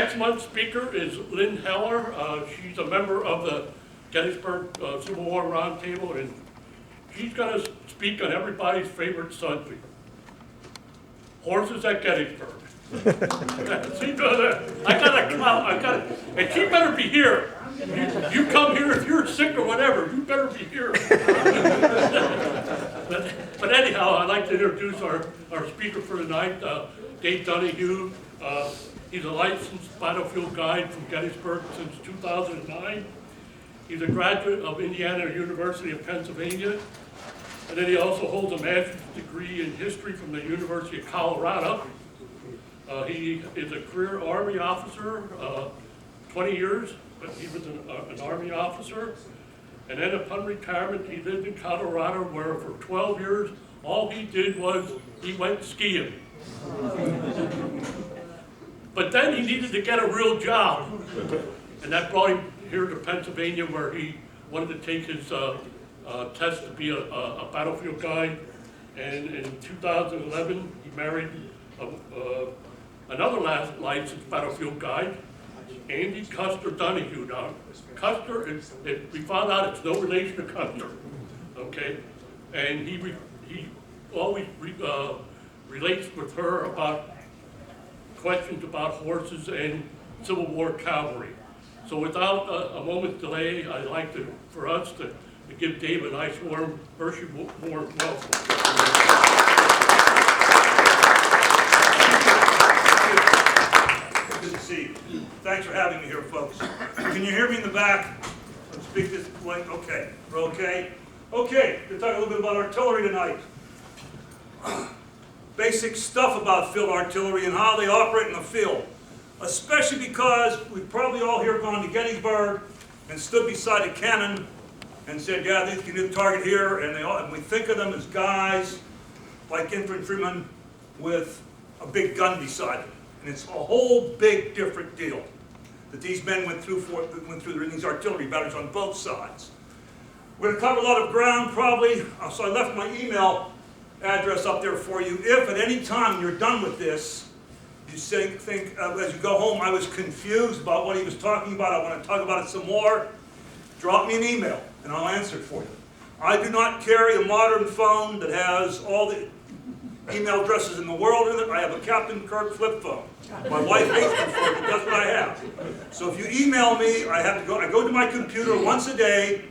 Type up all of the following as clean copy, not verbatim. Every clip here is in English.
Next month's speaker is Lynn Heller. She's a member of the Gettysburg Civil War Roundtable, and she's going to speak on everybody's favorite subject, horses at Gettysburg. And she better be here. You come here if you're sick or whatever, you better be here. but anyhow, I'd like to introduce our speaker for tonight, Dave Donahue. He's a licensed battlefield guide from Gettysburg since 2009. He's a graduate of Indiana University of Pennsylvania. And then he also holds a master's degree in history from the University of Colorado. He is a career Army officer, 20 years, but he was an Army officer. And then upon retirement, he lived in Colorado, where for 12 years, all he did was he went skiing. But then he needed to get a real job. And that brought him here to Pennsylvania, where he wanted to take his test to be a battlefield guide. And in 2011, he married another licensed battlefield guide, Andy Custer Donahue. Now, Custer, we found out it's no relation to Custer, okay? And he always relates with her about questions about horses and Civil War cavalry. So without a moment's delay, I'd like for us to give Dave a nice warm welcome. Good to see you. Thanks for having me here, folks. Can you hear me in the back? Let's speak this link. Okay. We're okay? Okay. We're going to talk a little bit about artillery tonight. Basic stuff about field artillery and how they operate in the field. Especially because we've probably all here gone to Gettysburg and stood beside a cannon and said, yeah, these can hit the target here. And we think of them as guys like infantrymen with a big gun beside them. And it's a whole big different deal that these men went through these artillery battles on both sides. We're going to cover a lot of ground probably, so I left my email address up there for you. If at any time you're done with this, you think as you go home, I was confused about what he was talking about, I want to talk about it some more, drop me an email and I'll answer it for you. I do not carry a modern phone that has all the email addresses in the world in it. I have a Captain Kirk flip phone. My wife hates me for it, but that's what I have. So if you email me, I go to my computer once a day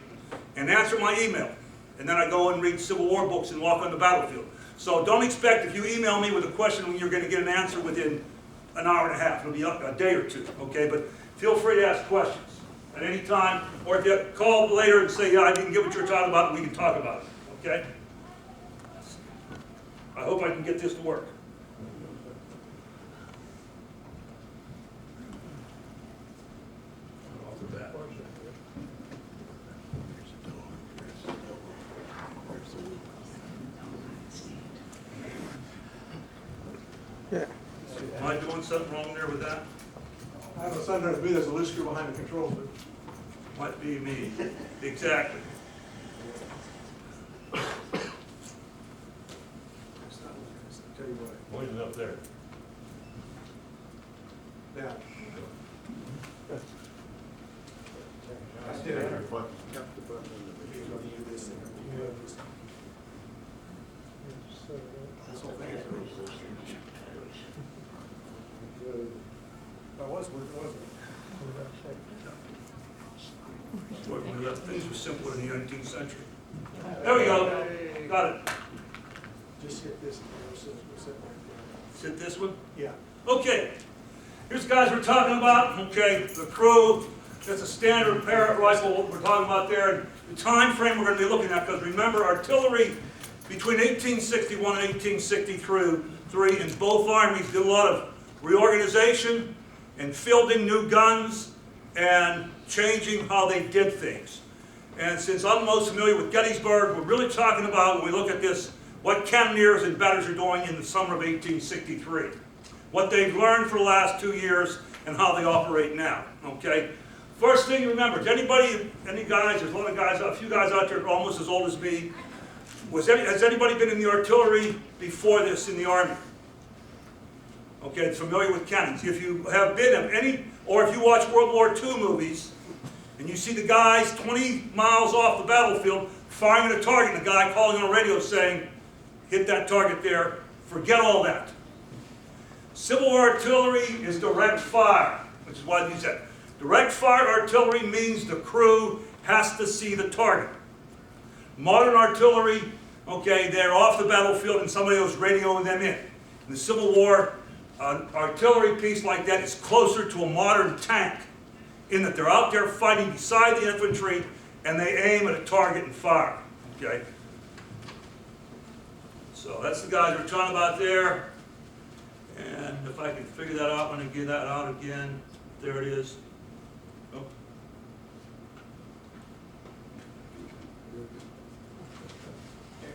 and answer my email. And then I go and read Civil War books and walk on the battlefield. So don't expect if you email me with a question you're going to get an answer within an hour and a half. It'll be a day or two, okay? But feel free to ask questions at any time. Or if you call later and say, yeah, I didn't get what you're talking about, we can talk about it, okay? I hope I can get this to work. Yeah. Am I doing something wrong there with that? I don't know, sometimes me, there's a loose screw behind the controls, but Might be me. Exactly. tell you what. Poison up there. Yeah. I did it. Things were simpler in the 19th century. There we go. Got it. Just hit this. Hit this one? Yeah. Okay. Here's the guys we're talking about. Okay, the crew. That's a standard Parrott rifle, what we're talking about there. The time frame we're going to be looking at, because remember, artillery between 1861 and 1863 in both armies did a lot of reorganization and fielding new guns and changing how they did things. And since I'm most familiar with Gettysburg, we're really talking about, when we look at this, what cannoneers and batteries are doing in the summer of 1863. What they've learned for the last 2 years and how they operate now, okay? First thing you remember, any guys, there's a lot of guys, a few guys out there almost as old as me. Has anybody been in the artillery before this in the Army? okay, that's familiar with cannons. If you have been in any, or if you watch World War II movies, and you see the guys 20 miles off the battlefield firing at a target, and the guy calling on a radio saying, hit that target there, forget all that. Civil War artillery is direct fire, which is why these said. Direct fire artillery means the crew has to see the target. Modern artillery, okay, they're off the battlefield and somebody else radioing them in. In the Civil War, an artillery piece like that is closer to a modern tank in that they're out there fighting beside the infantry and they aim at a target and fire, okay? So that's the guys we're talking about there. And if I can figure that out, when I get that out again, there it is. Oh.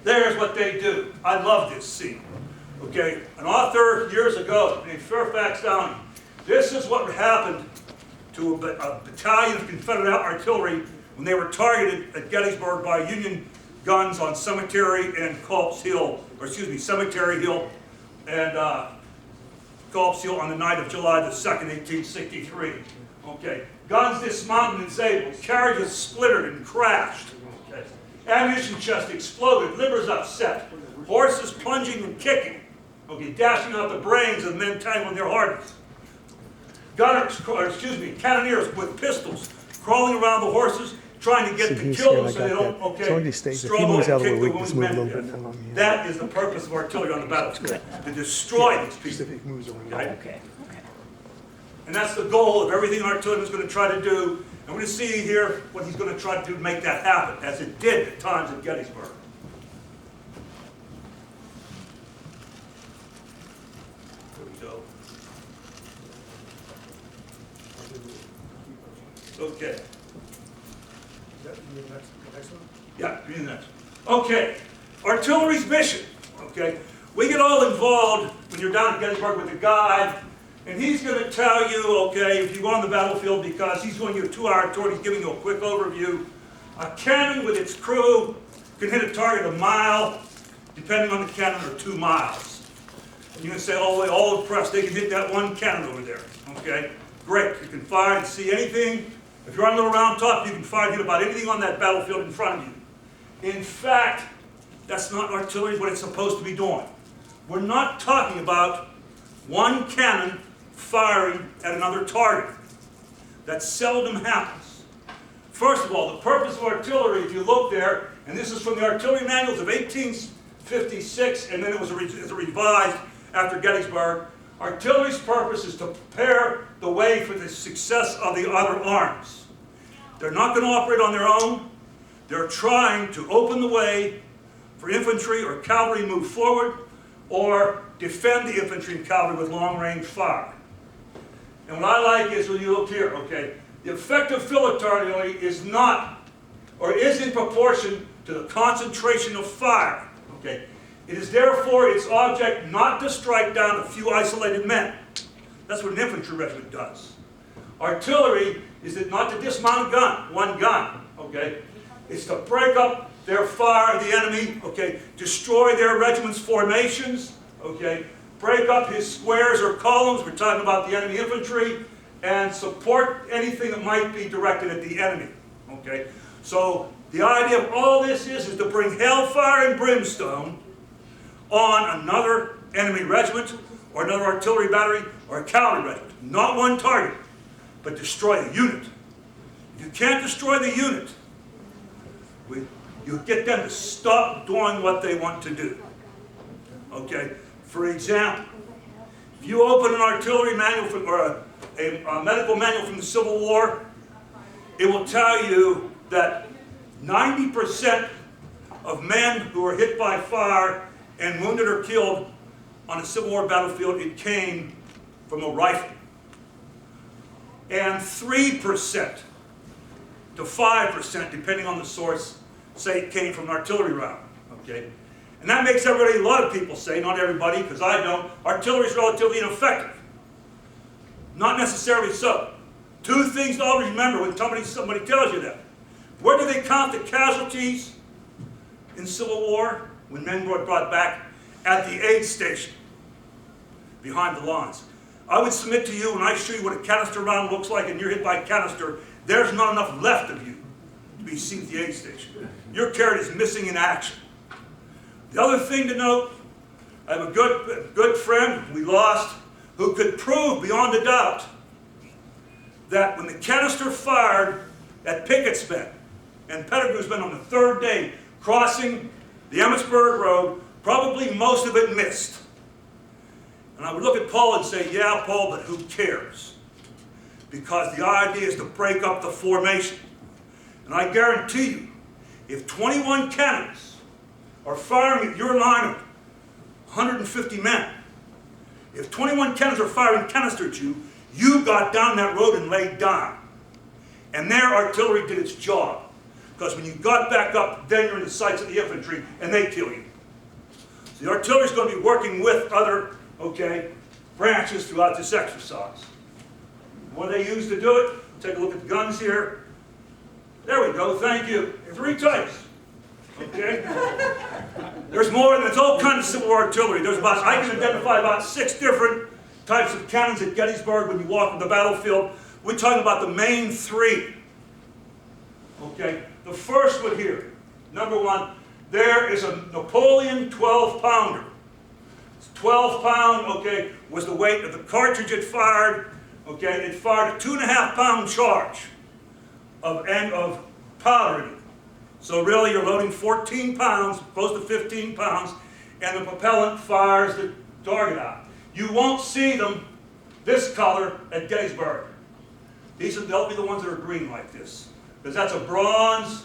There's what they do. I love this scene. Okay, an author years ago named Fairfax Donahue. This is what happened to a battalion of Confederate artillery when they were targeted at Gettysburg by Union guns on Cemetery and Culp's Hill, or excuse me, Cemetery Hill and Culp's Hill on the night of July the 2nd, 1863. Okay, guns dismounted and disabled, carriages splintered and crashed. Okay. Ammunition chest exploded, livers upset, horses plunging and kicking, okay, dashing out the brains of men tangling their harness. Gunners, or excuse me, cannoneers with pistols crawling around the horses, trying to get to kill them so they don't, okay, struggle and kick the wounded men. That is the purpose of artillery on the battlefield, to destroy these people. Okay? And that's the goal of everything an artilleryman is going to try to do. And we're going to see here what he's going to try to do to make that happen, as it did at times at Gettysburg. There we go. Okay. Yeah, read the next one. Okay, artillery's mission. Okay, we get all involved when you're down at Gettysburg with the guide, and he's going to tell you, okay, if you go on the battlefield, because he's going to give you a 2-hour tour, he's giving you a quick overview. A cannon with its crew can hit a target a mile, depending on the cannon, or 2 miles. You can say all the way, all impressed, they can hit that one cannon over there. Okay, great. You can fire and see anything. If you're on a little round top, you can fire and hit about anything on that battlefield in front of you. In fact, that's not artillery what it's supposed to be doing. We're not talking about one cannon firing at another target. That seldom happens. First of all, the purpose of artillery, if you look there, and this is from the artillery manuals of 1856, and then it was revised after Gettysburg. Artillery's purpose is to prepare the way for the success of the other arms. They're not going to operate on their own. They're trying to open the way for infantry or cavalry to move forward, or defend the infantry and cavalry with long-range fire. And what I like is, when you look here, okay, the effective field artillery is not, or is in proportion to the concentration of fire. Okay, it is therefore its object not to strike down a few isolated men. That's what an infantry regiment does. Artillery is not to dismount a gun, one gun. Okay, it's to break up their fire of the enemy. Okay, destroy their regiment's formations. Okay, break up his squares or columns. We're talking about the enemy infantry, and support anything that might be directed at the enemy. Okay, so the idea of all this is to bring hellfire and brimstone on another enemy regiment, or another artillery battery, or a cavalry regiment. Not one target, but destroy the unit. If you can't destroy the unit, you get them to stop doing what they want to do. Okay? For example, if you open an artillery manual from, or a medical manual from the Civil War, it will tell you that 90% of men who were hit by fire and wounded or killed on a Civil War battlefield, it came from a rifle. And 3% to 5%, depending on the source, say it came from an artillery round. Okay? And that makes everybody, a lot of people say, not everybody, because I don't, artillery is relatively ineffective. Not necessarily so. 2 things to always remember when somebody tells you that. Where do they count the casualties in Civil War? When men were brought back? At the aid station. behind the lines. I would submit to you, when I show you what a canister round looks like and you're hit by a canister, there's not enough left of you to be seen at the aid station. Your carrot is missing in action. The other thing to note, I have a good friend we lost who could prove beyond a doubt that when the canister fired at Pickett's men and Pettigrew's men on the third day crossing the Emmitsburg Road, probably most of it missed. And I would look at Paul and say, yeah, Paul, but who cares? Because the idea is to break up the formation. And I guarantee you, if 21 cannons are firing at your line of 150 men, if 21 cannons are firing canister at you, you got down that road and laid down. And their artillery did its job. Because when you got back up, then you're in the sights of the infantry, and they kill you. So the artillery is going to be working with other, branches throughout this exercise. What they use to do it, take a look at the guns here. There we go, thank you. 3 types. Okay? There's more, and it's all kinds of Civil War artillery. I can identify about 6 different types of cannons at Gettysburg when you walk on the battlefield. We're talking about the main 3. Okay? The first one here, number 1, there is a Napoleon 12-pounder. 12 pound, was the weight of the cartridge it fired. It fired a 2.5-pound charge of powder in it. So really you're loading 14 pounds, close to 15 pounds, and the propellant fires the target out. You won't see them this color at Gettysburg. They'll be the ones that are green like this. Because that's a bronze,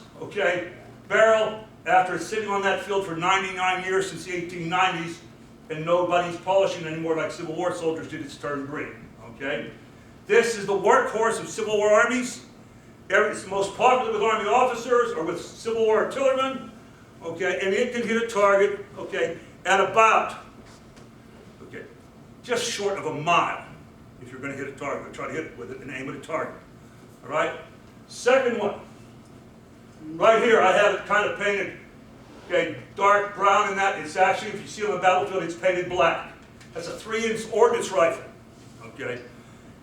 barrel after it's sitting on that field for 99 years since the 1890s, and nobody's polishing anymore like Civil War soldiers did, it's turned green. This is the workhorse of Civil War armies. It's the most popular with Army officers or with Civil War artillerymen. And it can hit a target, at about, just short of a mile. If you're going to hit a target, try to hit it with it and aim at a target. All right? Second one. Right here, I have it kind of painted, dark brown in that. It's actually, if you see on the battlefield, it's painted black. That's a 3-inch Ordnance rifle.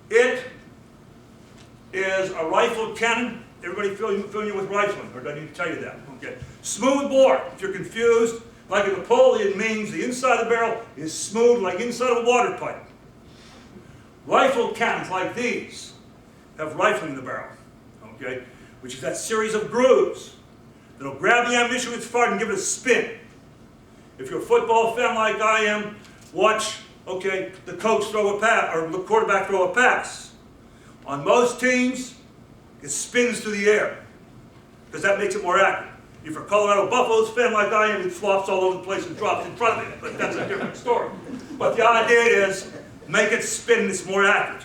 It is a rifled cannon. Everybody familiar with rifling, or do I need to tell you that? Smooth bore. If you're confused, like a Napoleon means the inside of the barrel is smooth like inside of a water pipe. Rifled cannons like these have rifling in the barrel, which is that series of grooves that'll grab the ammunition when it's fired and give it a spin. If you're a football fan like I am, watch, the coach throw a pass, or the quarterback throw a pass. On most teams, it spins through the air, because that makes it more accurate. If you're a Colorado Buffaloes fan like I am, it flops all over the place and drops in front of it, but that's a different story. But the idea is, make it spin, it's more accurate.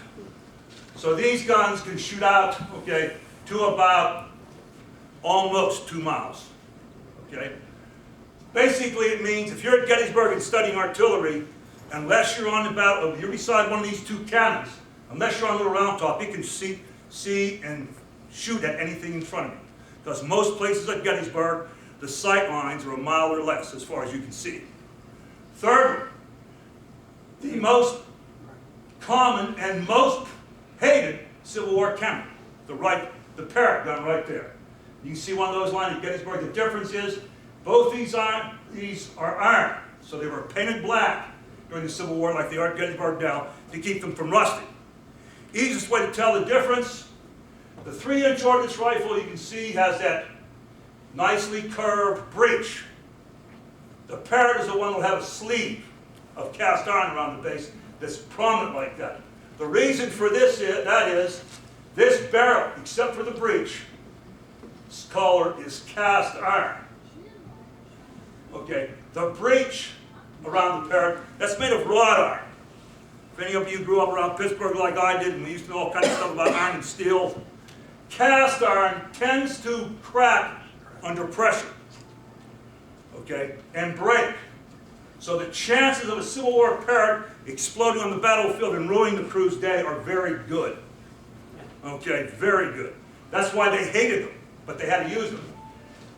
So these guns can shoot out, to about almost 2 miles. Basically it means if you're at Gettysburg and studying artillery, unless you're on the battle, you're beside one of these 2 cannons, unless you're on the little round top, you can see and shoot at anything in front of you. Because most places at Gettysburg, the sight lines are a mile or less as far as you can see. Third, the most common and most hated Civil War cannon, the Parrott gun right there. You can see one of those lines at Gettysburg. The difference is both these are iron, so they were painted black during the Civil War like they are at Gettysburg now to keep them from rusting. Easiest way to tell the difference, the 3-inch Ordnance rifle you can see has that nicely curved breech. The Parrott is the one that will have a sleeve of cast iron around the base that's prominent like that. The reason for this is this barrel, except for the breech, its collar is cast iron. The breech around the Parrott, that's made of wrought iron. If any of you grew up around Pittsburgh like I did, and we used to know all kinds of stuff about iron and steel, cast iron tends to crack under pressure, and break. So the chances of a Civil War Parrott exploding on the battlefield and ruining the crew's day are very good. Very good. That's why they hated them, but they had to use them.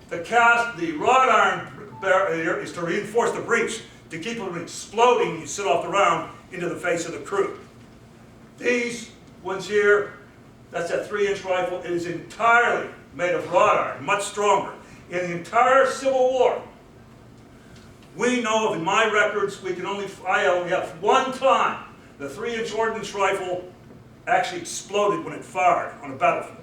The wrought iron barrier is to reinforce the breech to keep them from exploding when you sit off the round into the face of the crew. These ones here, that's that 3-inch rifle. It is entirely made of wrought iron, much stronger. In the entire Civil War, we know of, in my records, I only have one time the 3-inch ordnance rifle actually exploded when it fired on a battlefield.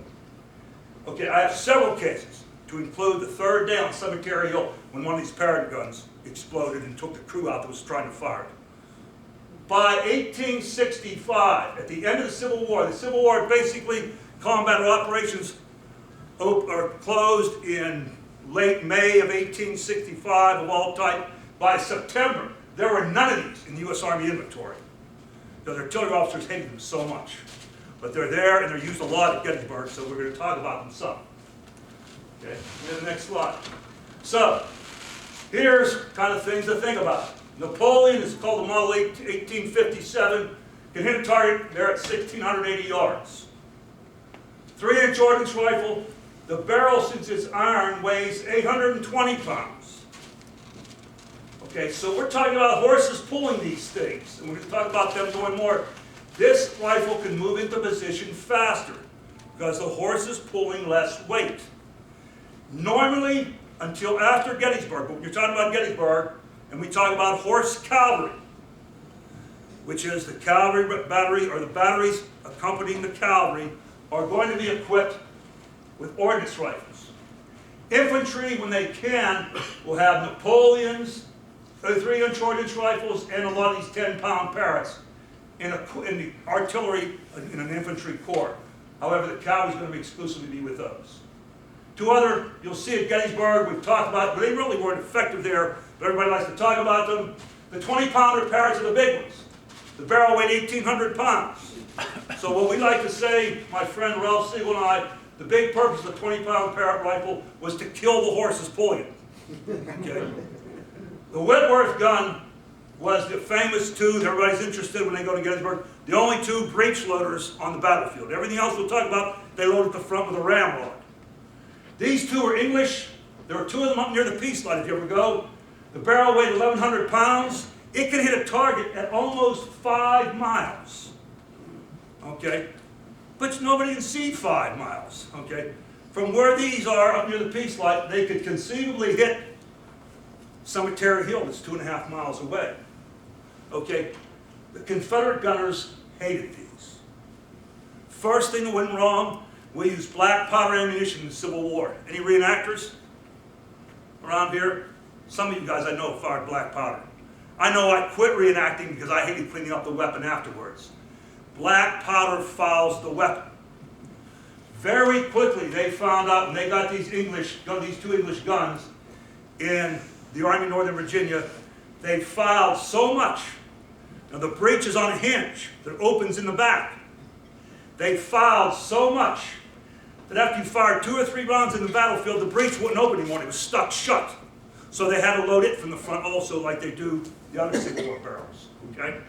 Okay, I have several cases, to include the 3rd day on Cemetery Hill when one of these parrot guns exploded and took the crew out that was trying to fire it. By 1865, at the end of the Civil War basically, combat operations are closed in late May of 1865 of all type. By September, there were none of these in the U.S. Army inventory, because artillery officers hated them so much. But they're there, and they're used a lot at Gettysburg, so we're going to talk about them some. Okay, and the next slide. So, here's kind of things to think about. Napoleon is called the Model 1857, can hit a target there at 1,680 yards. 3-inch ordnance rifle, the barrel, since it's iron, weighs 820 pounds. Okay, so we're talking about horses pulling these things, and we're going to talk about them going more. This rifle can move into position faster because the horse is pulling less weight. Normally, until after Gettysburg, but when you're talking about Gettysburg, and we talk about horse cavalry, which is the cavalry battery, or the batteries accompanying the cavalry, are going to be equipped with ordnance rifles. Infantry, when they can, will have Napoleons, 3-inch ordnance rifles, and a lot of these 10-pound parrots in the artillery, in an infantry corps. However, the cavalry is going to be exclusively with those. Two other, you'll see at Gettysburg, we've talked about, but they really weren't effective there, but everybody likes to talk about them. The 20-pounder parrots are the big ones. The barrel weighed 1,800 pounds. So what we like to say, my friend Ralph Siegel and I, the big purpose of the 20-pound parrot rifle was to kill the horses pulling it. Okay? The Whitworth gun was the famous two that everybody's interested when they go to Gettysburg, the only 2 breech loaders on the battlefield. Everything else we'll talk about, they load at the front with a ramrod. These 2 are English. There are 2 of them up near the peace line if you ever go. The barrel weighed 1,100 pounds. It could hit a target at almost 5 miles. Okay? But nobody can see 5 miles. Okay? From where these are up near the peace line, they could conceivably hit Cemetery Hill that's 2.5 miles away. Okay? The Confederate gunners hated these. First thing that went wrong, we used black powder ammunition in the Civil War. Any reenactors around here? Some of you guys I know fired black powder. I know I quit reenacting because I hated cleaning up the weapon afterwards. Black powder fouls the weapon. Very quickly they found out, when they got these 2 English guns in the Army of Northern Virginia, they fouled so much. Now the breech is on a hinge that opens in the back. They fouled so much that after you fired 2 or 3 rounds in the battlefield, the breech wouldn't open anymore. It was stuck shut. So they had to load it from the front also, like they do the other Civil War barrels. Okay?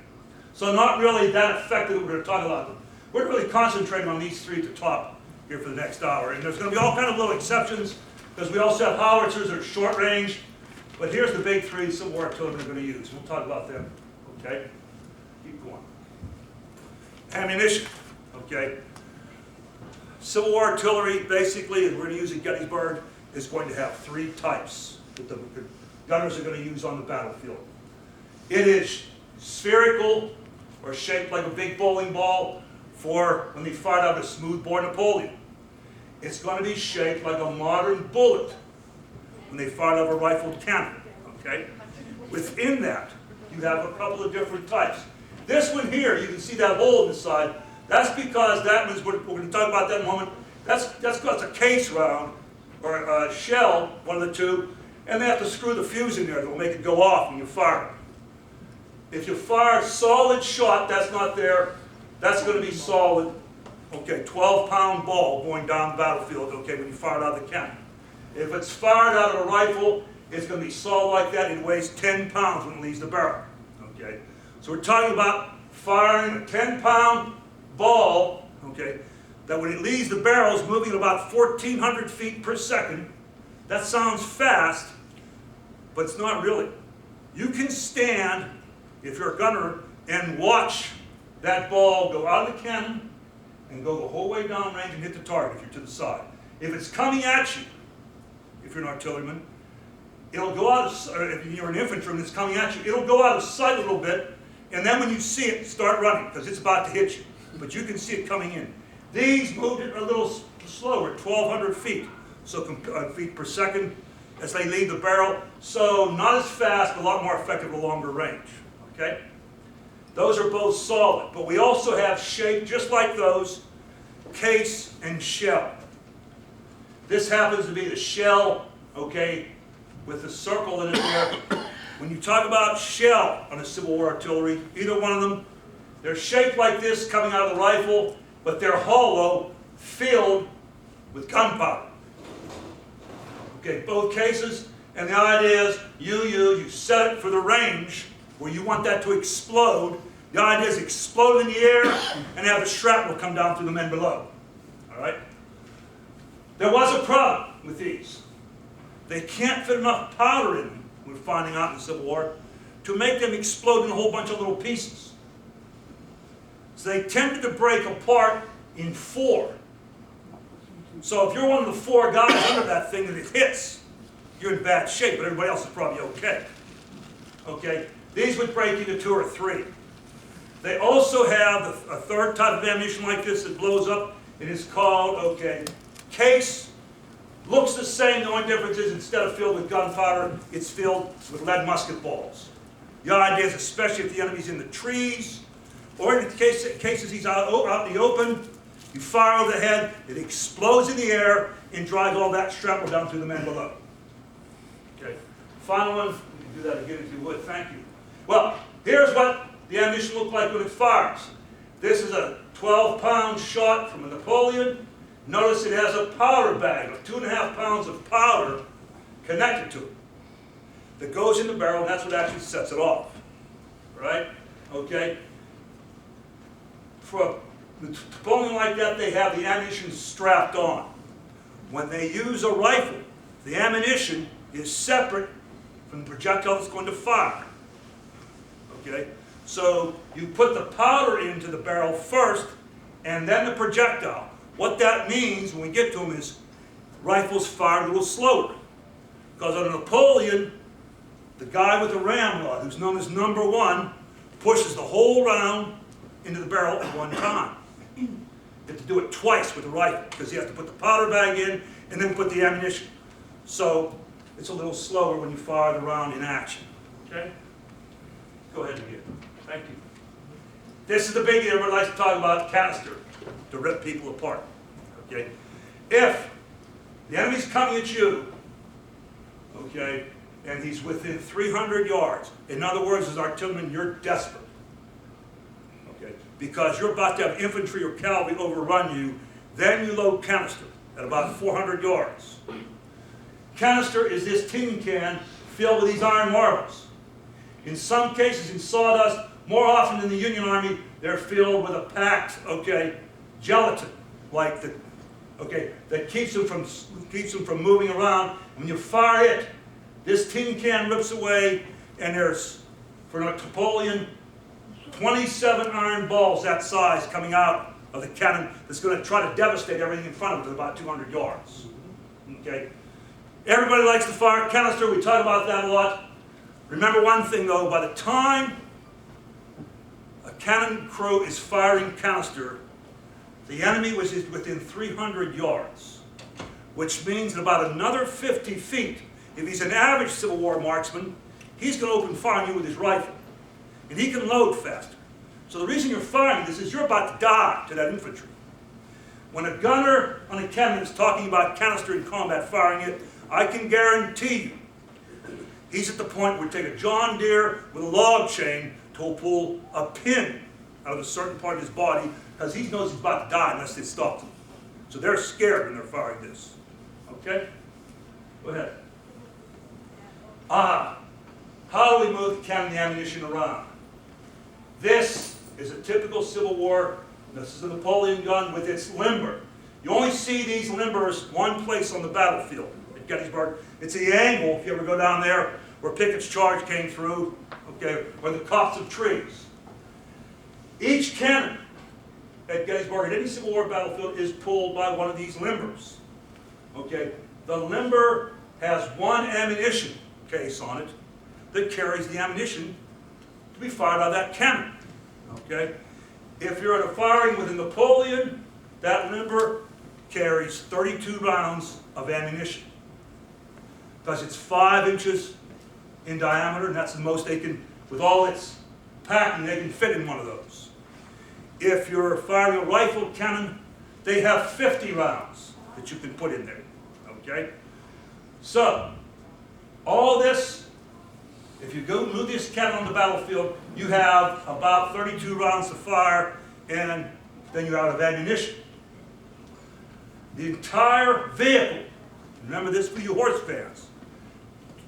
So not really that effective. We're going to talk about them. We're really concentrating on these 3 at the top here for the next hour. And there's going to be all kind of little exceptions, because we also have howitzers that are short range. But here's the big 3 Civil War artillery we're going to use. We'll talk about them. Okay? Keep going. Ammunition. Okay? Civil War artillery, basically, and we're going to use at Gettysburg, is going to have 3 types that the gunners are going to use on the battlefield. It is spherical, or shaped like a big bowling ball, for when they fired out a smoothbore Napoleon. It's going to be shaped like a modern bullet when they fired out a rifled cannon. Okay? Within that, you have a couple of different types. This one here, you can see that hole in the side. That's because that one's, we're going to talk about that in a moment. That's because it's a case round, or a shell, one of the 2, and they have to screw the fuse in there that will make it go off when you fire it. If you fire a solid shot, that's not there, that's going to be solid. Okay, 12-pound ball going down the battlefield, okay, when you fire it out of the cannon. If it's fired out of a rifle, it's going to be solid like that. It weighs 10 pounds when it leaves the barrel. Okay, so we're talking about firing a 10-pound ball, okay, that when it leaves the barrel is moving at about 1,400 feet per second. That sounds fast, but it's not really. You can stand, if you're a gunner, and watch that ball go out of the cannon and go the whole way down range and hit the target if you're to the side. If it's coming at you, if you're an artilleryman, it'll go out of, or if you're an infantryman, it's coming at you, it'll go out of sight a little bit, and then when you see it, start running, because it's about to hit you. But you can see it coming in. These moved it a little slower, 1,200 feet, so feet per second as they leave the barrel. So not as fast, but a lot more effective at a longer range. Okay? Those are both solid, but we also have shape just like those, case and shell. This happens to be the shell, okay, with the circle in it there. When you talk about shell on a Civil War artillery, either one of them, they're shaped like this coming out of the rifle, but they're hollow, filled with gunpowder. Okay, both cases, and the idea is you set it for the range where you want that to explode. The idea is explode in the air and have the shrapnel come down through the men below. All right? There was a problem with these. They can't fit enough powder in them, we're finding out in the Civil War, to make them explode in a whole bunch of little pieces. So they tended to break apart in 4. So if you're one of the 4 guys under that thing that it hits, you're in bad shape, but everybody else is probably okay. Okay? These would break into 2 or 3. They also have a third type of ammunition like this that blows up. It is called, okay, case. Looks the same, the only difference is instead of filled with gunpowder, it's filled with lead musket balls. The idea is, especially if the enemy's in the trees, or in the cases he's out in the open, you fire over the head, it explodes in the air, and drives all that shrapnel down through the men below. Okay, final one, you can do that again if you would, thank you. Well, here's what the ammunition looked like when it fires. This is a 12-pound shot from a Napoleon. Notice it has a powder bag of 2.5 pounds of powder connected to it that goes in the barrel, and that's what actually sets it off. Right? Okay? For a Napoleon like that, they have the ammunition strapped on. When they use a rifle, the ammunition is separate from the projectile that's going to fire. Okay? So you put the powder into the barrel first, and then the projectile. What that means when we get to them is rifles fire a little slower. Because on a Napoleon, the guy with the ramrod, who's known as number 1, pushes the whole round into the barrel at one time. You have to do it twice with the rifle, because you have to put the powder bag in and then put the ammunition. So it's a little slower when you fire the round in action. Okay? Go ahead again. Thank you. This is the biggie everybody likes to talk about, canister, to rip people apart. Okay? If the enemy's coming at you, okay, and he's within 300 yards, in other words, as artilleryman, you're desperate. Okay? Because you're about to have infantry or cavalry overrun you, then you load canister at about 400 yards. Canister is this tin can filled with these iron marbles. In some cases, in sawdust, more often in the Union Army, they're filled with a packed, okay, gelatin, like the, okay, that keeps them from moving around. When you fire it, this tin can rips away, and there's, for Napoleon, 27 iron balls that size coming out of the cannon that's going to try to devastate everything in front of it at about 200 yards. Okay? Everybody likes to fire canister. We talk about that a lot. Remember one thing, though. By the time a cannon crew is firing canister, the enemy was within 300 yards, which means that about another 50 feet, if he's an average Civil War marksman, he's going to open fire on you with his rifle. And he can load faster. So the reason you're firing this is you're about to die to that infantry. When a gunner on a cannon is talking about canister in combat firing it, I can guarantee you, he's at the point where we take a John Deere with a log chain to pull a pin out of a certain part of his body, because he knows he's about to die unless they stop him. So they're scared when they're firing this. Okay? Go ahead. How do we move the cannon and the ammunition around? This is a typical Civil War. This is a Napoleon gun with its limber. You only see these limbers one place on the battlefield at Gettysburg. It's the angle, if you ever go down there, where Pickett's charge came through, okay, or the copse of trees. Each cannon at Gettysburg, at any Civil War battlefield, is pulled by one of these limbers. Okay, the limber has one ammunition case on it that carries the ammunition to be fired out of that cannon. Okay, if you're at a firing with a Napoleon, that limber carries 32 rounds of ammunition, because it's 5 inches in diameter, and that's the most they can, with all its packing, they can fit in one of those. If you're firing a rifle cannon, they have 50 rounds that you can put in there, okay? So, all this, if you go move this cannon on the battlefield, you have about 32 rounds to fire, and then you're out of ammunition. The entire vehicle, remember this for you horse fans,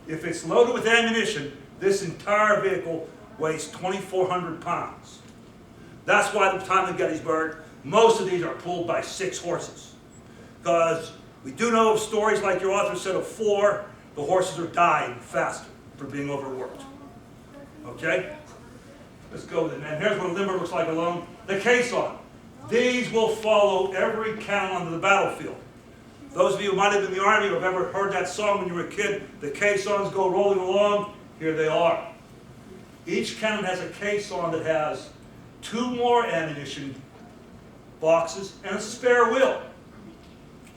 if it's loaded with ammunition, this entire vehicle weighs 2,400 pounds. That's why at the time of Gettysburg, most of these are pulled by 6 horses. Because we do know of stories, like your author said, of 4, the horses are dying faster for being overworked. Okay? Let's go with it, man. Here's what a limber looks like alone. The caisson. These will follow every cannon onto the battlefield. Those of you who might have been in the Army or have ever heard that song when you were a kid, the caissons go rolling along, here they are. Each cannon has a caisson that has 2 more ammunition boxes and a spare wheel.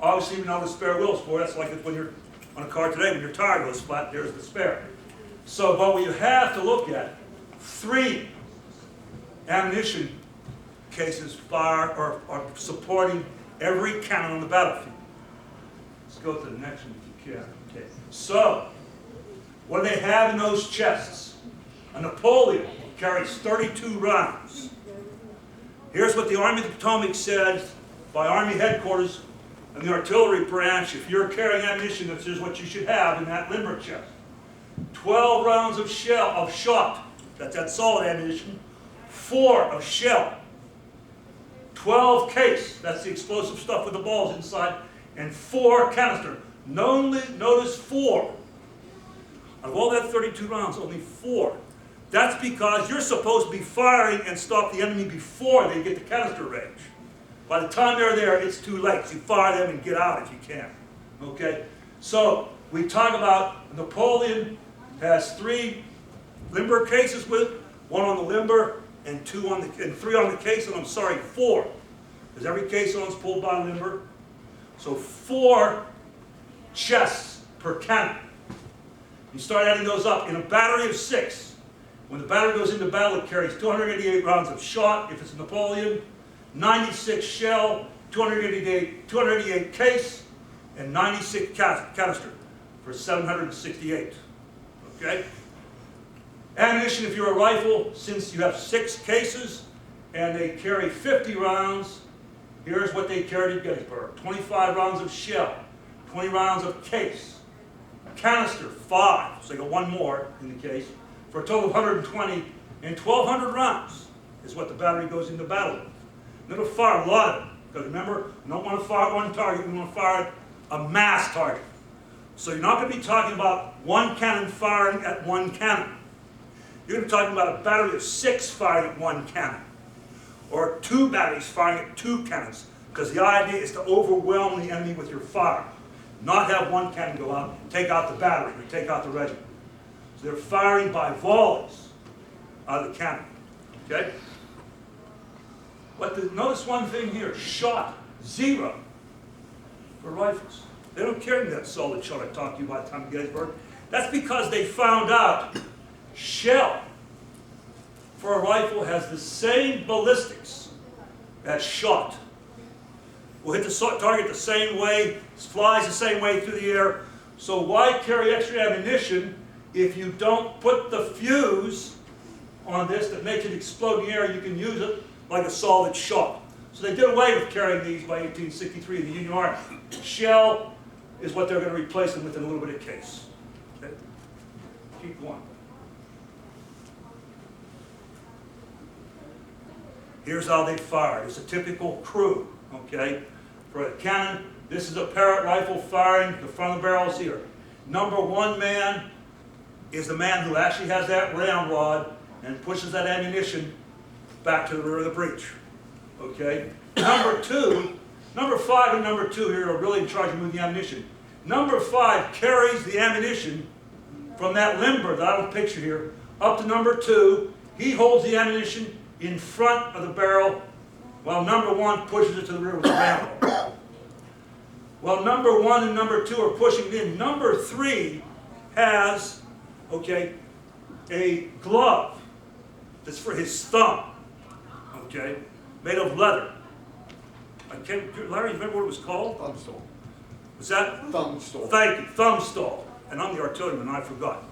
Obviously, we know the spare wheel's for. That's like when you're on a car today, when your tire goes flat, there's the spare. So, but what you have to look at, 3 ammunition cases fire or are supporting every cannon on the battlefield. Let's go to the next one if you can. Okay. So, what do they have in those chests? A Napoleon carries 32 rounds. Here's what the Army of the Potomac said by Army headquarters and the artillery branch. If you're carrying ammunition, this is what you should have in that limber chest. 12 rounds of shot, that's solid ammunition. 4 of shell. 12 case, that's the explosive stuff with the balls inside, and 4 canister. Notice 4. Out of all that 32 rounds, only 4. That's because you're supposed to be firing and stop the enemy before they get to canister range. By the time they're there, it's too late. So you fire them and get out if you can. Okay? So, we talk about Napoleon has 3 limber cases with it, 1 on the limber and 3 on the case, and 4. Because every caisson is pulled by a limber. So 4 chests per cannon. You start adding those up in a battery of 6. When the battery goes into battle, it carries 288 rounds of shot, if it's a Napoleon, 96 shell, 288 case, and 96 canister for 768. Okay? Ammunition, if you're a rifle, since you have 6 cases and they carry 50 rounds, here's what they carried at Gettysburg. 25 rounds of shell, 20 rounds of case, canister, 5, so they got 1 more in the case, for a total of 120, and 1,200 rounds is what the battery goes into battle with. They're going to fire a lot of it, because remember, you don't want to fire one target, you want to fire a mass target. So you're not going to be talking about 1 cannon firing at 1 cannon. You're going to be talking about a battery of 6 firing at 1 cannon, or 2 batteries firing at 2 cannons, because the idea is to overwhelm the enemy with your fire, not have 1 cannon go out, take out the battery, or take out the regiment. So they're firing by volleys out of the cannon. Okay? But notice one thing here, shot, 0 for rifles. They don't carry that solid shot I talked to you about the time of Gettysburg. That's because they found out shell for a rifle has the same ballistics as shot. Will hit the target the same way, flies the same way through the air. So why carry extra ammunition if you don't put the fuse on this that makes it explode in the air? You can use it like a solid shot. So they did away with carrying these by 1863 in the Union Army. Shell is what they're going to replace them with in a little bit of case. Okay? Keep going. Here's how they fired. It's a typical crew. Okay? For a cannon, this is a Parrott rifle firing. The front of the barrel is here. Number 1 man is the man who actually has that round rod and pushes that ammunition back to the rear of the breech. Okay? Number 5 and number 2 here are really in charge of moving the ammunition. Number 5 carries the ammunition from that limber that I don't picture here up to number 2. He holds the ammunition in front of the barrel while number 1 pushes it to the rear with the round rod. While number 1 and number 2 are pushing it in, number 3 has, okay, a glove that's for his thumb, okay, made of leather. I can't, Larry, you remember what it was called? Thumb stall. Was that? Thumb stall. Thank you, thumb stall. And I'm the artilleryman, I forgot.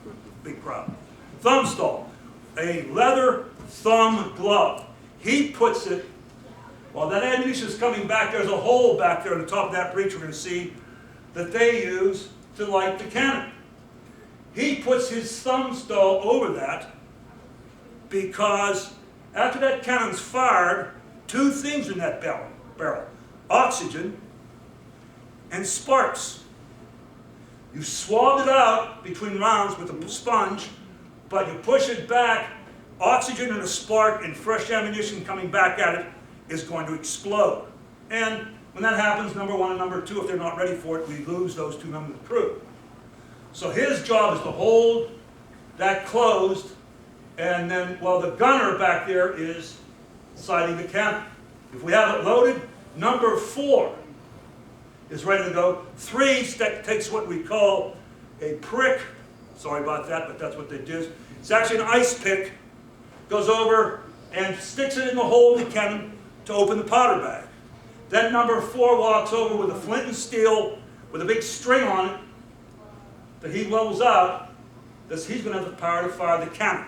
Big problem. Thumb stall. A leather thumb glove. He puts it, while that ammunition is coming back, there's a hole back there on the top of that breech we're going to see that they use to light the cannon. He puts his thumb stall over that because after that cannon's fired, 2 things in that barrel. Oxygen and sparks. You swab it out between rounds with a sponge, but you push it back, oxygen and a spark and fresh ammunition coming back at it is going to explode. And when that happens, number 1 and number 2, if they're not ready for it, we lose those 2 members of the crew. So his job is to hold that closed, and then while the gunner back there is sighting the cannon. If we have it loaded, number 4 is ready to go. 3 takes what we call a prick. Sorry about that, but that's what they do. It's actually an ice pick. Goes over and sticks it in the hole of the cannon to open the powder bag. Then number 4 walks over with a flint and steel with a big string on it that he levels out, that he's going to have the power to fire the cannon.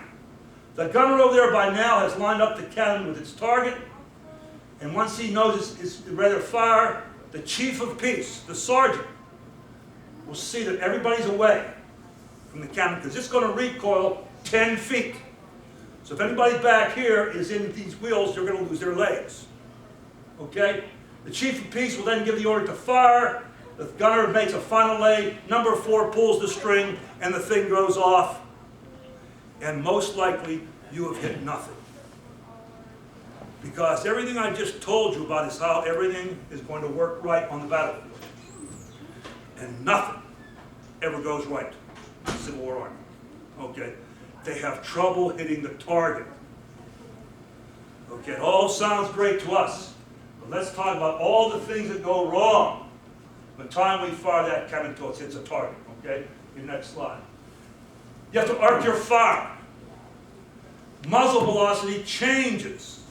The gunner over there by now has lined up the cannon with its target, and once he knows it's ready to fire, the chief of peace, the sergeant, will see that everybody's away from the cannon because it's going to recoil 10 feet. So if anybody back here is in these wheels, they're going to lose their legs. Okay? The chief of peace will then give the order to fire. The gunner makes a final lay. Number 4 pulls the string, and the thing goes off. And most likely, you have hit nothing. Because everything I just told you about is how everything is going to work right on the battlefield. And nothing ever goes right in the Civil War Army. Okay? They have trouble hitting the target. Okay, it all sounds great to us. But let's talk about all the things that go wrong the time we fire that cannon until it hits a target. Okay? Your next slide. You have to arc your fire. Muzzle velocity changes.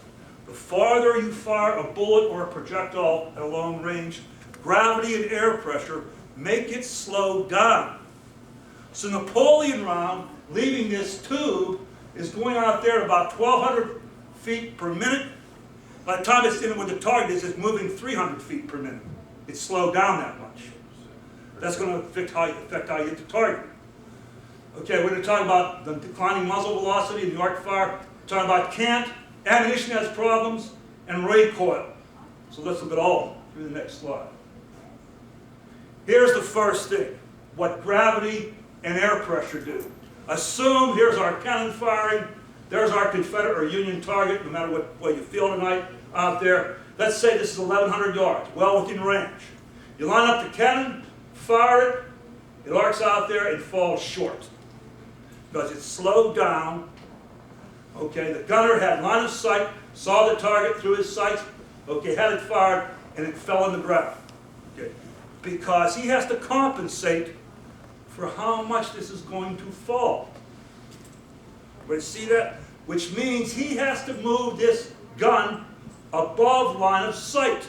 The farther you fire a bullet or a projectile at a long range, gravity and air pressure make it slow down. So Napoleon round, leaving this tube, is going out there at about 1,200 feet per minute. By the time it's in with the target, it's moving 300 feet per minute. It's slowed down that much. That's going to affect how you hit the target. Okay, we're going to talk about the declining muzzle velocity in the arc fire. We're talking about cant, ammunition has problems, and recoil. So let's look at all of them through the next slide. Here's the first thing, what gravity and air pressure do. Assume here's our cannon firing, there's our Confederate or Union target, no matter what way you feel tonight out there. Let's say this is 1,100 yards, well within range. You line up the cannon, fire it, it arcs out there and falls short. Because it's slowed down. Okay, the gunner had line of sight, saw the target through his sights, okay, had it fired, and it fell on the ground. Okay, because he has to compensate for how much this is going to fall. Everybody see that? Which means he has to move this gun above line of sight.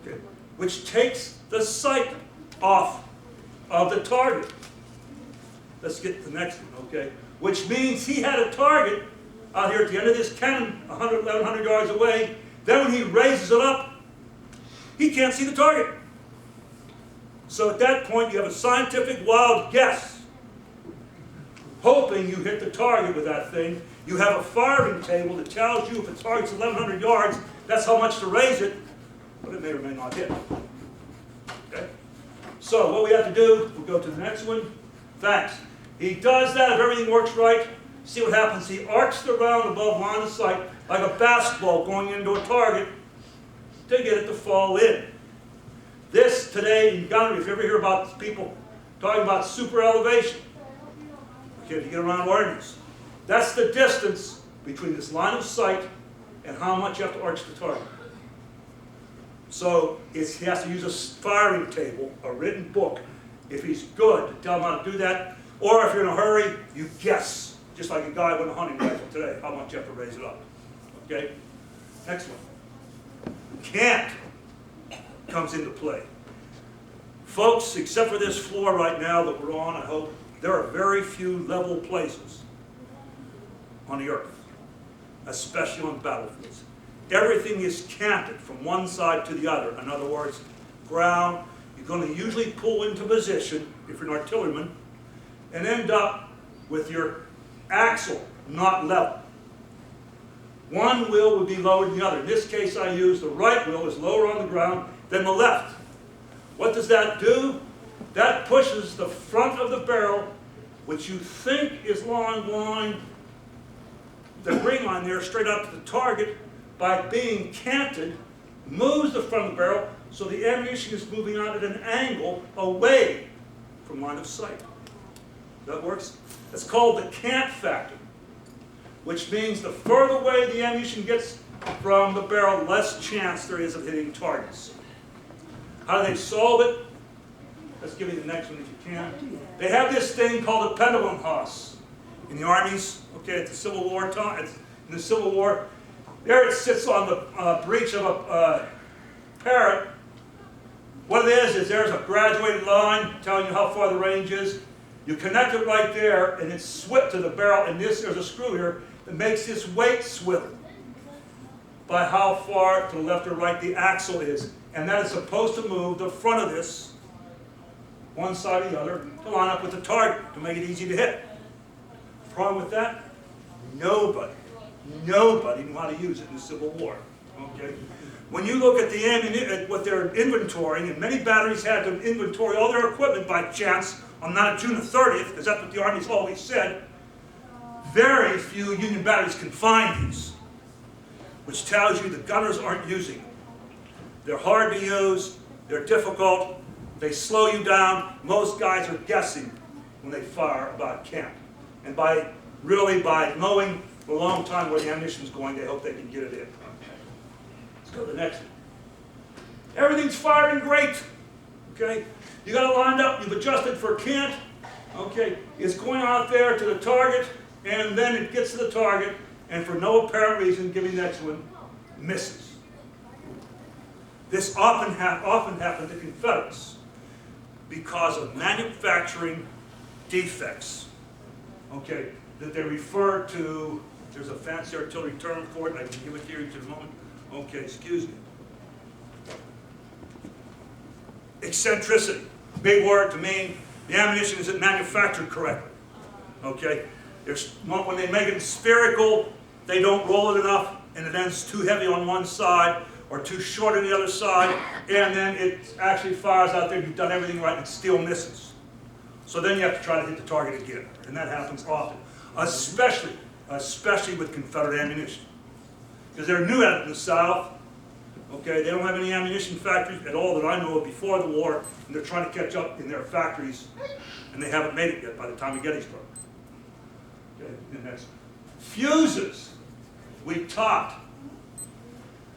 Okay, which takes the sight off of the target. Let's get to the next one, okay? Which means he had a target out here at the end of this cannon, 1,100 yards away. Then when he raises it up, he can't see the target. So at that point, you have a scientific wild guess, hoping you hit the target with that thing. You have a firing table that tells you if the target's 1,100 yards, that's how much to raise it, but it may or may not hit. Okay? So what we have to do, we'll go to the next one. Thanks. He does that if everything works right. See what happens? He arcs the round above line of sight like a basketball going into a target to get it to fall in. This today in gunnery, if you ever hear about people talking about super elevation, okay, if you get around ordnance, that's the distance between this line of sight and how much you have to arch the target. So he has to use a firing table, a written book, if he's good, to tell him how to do that. Or if you're in a hurry, you guess, just like a guy with a hunting rifle today, how much you have to raise it up. Okay? Next one. Can't comes into play. Folks, except for this floor right now that we're on, I hope, there are very few level places on the earth, especially on battlefields. Everything is canted from one side to the other. In other words, ground, you're going to usually pull into position, if you're an artilleryman, and end up with your axle not level. One wheel would be lower than the other. In this case, I use the right wheel is lower on the ground than the left. What does that do? That pushes the front of the barrel, which you think is along line, the green line there, straight up to the target, by being canted, moves the front of the barrel so the ammunition is moving out at an angle away from line of sight. That works? That's called the cant factor, which means the further away the ammunition gets from the barrel, less chance there is of hitting targets. How do they solve it? Let's give you the next one if you can. They have this thing called the Pendulum Costs in the armies. Okay, it's the Civil War time. It's in the Civil War. There it sits on the breech of a parrot. What it is there's a graduated line telling you how far the range is. You connect it right there, and it's swept to the barrel, and there's a screw here that makes this weight swivel by how far to the left or right the axle is. And that is supposed to move the front of this, one side or the other, to line up with the target, to make it easy to hit. Problem with that? Nobody knew how to use it in the Civil War. Okay? When you look at the ammunition, what they're inventorying, and many batteries had to inventory all their equipment by chance on not June the 30th, because that's what the Army's always said, very few Union batteries can find these, which tells you the gunners aren't using them. They're hard to use, they're difficult, they slow you down. Most guys are guessing when they fire about camp. And by knowing for a long time where the ammunition's going, they hope they can get it in. Let's go to the next one. Everything's firing great. Okay? You got it lined up, you've adjusted for cant. Okay, it's going out there to the target, and then it gets to the target, and for no apparent reason, give me the next one, misses. This often happened to Confederates because of manufacturing defects. Okay, that they refer to, there's a fancy artillery term for it, I can give it to you in a moment. Okay, excuse me. Eccentricity, big word to mean the ammunition isn't manufactured correctly. Okay, when they make it spherical, they don't roll it enough, and it ends too heavy on one side or too short on the other side, and then it actually fires out there. You've done everything right, and it still misses. So then you have to try to hit the target again, and that happens often, especially with Confederate ammunition, because they're new at it in the South. Okay, they don't have any ammunition factories at all that I know of before the war, and they're trying to catch up in their factories, and they haven't made it yet by the time of Gettysburg. Okay, and next. Fuses, we taught.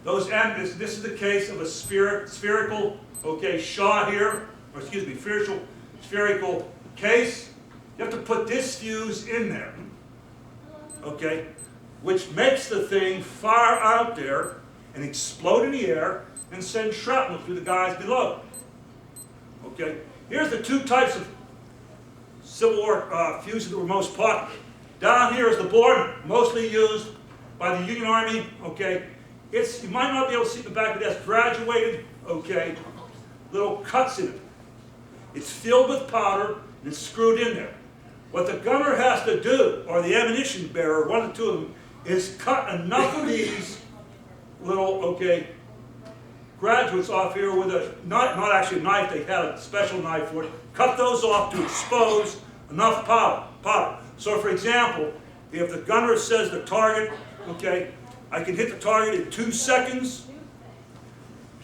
Those this is the case of a spherical, okay, shot here, or excuse me, spherical case. You have to put this fuse in there, okay, which makes the thing fire out there and explode in the air and send shrapnel through the guys below. Okay, here's the two types of Civil War fuses that were most popular. Down here is the board, mostly used by the Union Army. Okay, you might not be able to see the back, but that's graduated. Okay, little cuts in it. It's filled with powder and it's screwed in there. What the gunner has to do, or the ammunition bearer, one of the two of them, is cut enough of these little, okay, graduates off here with a, not actually a knife, they had a special knife for it, cut those off to expose enough powder. So for example, if the gunner says the target, okay, I can hit the target in 2 seconds.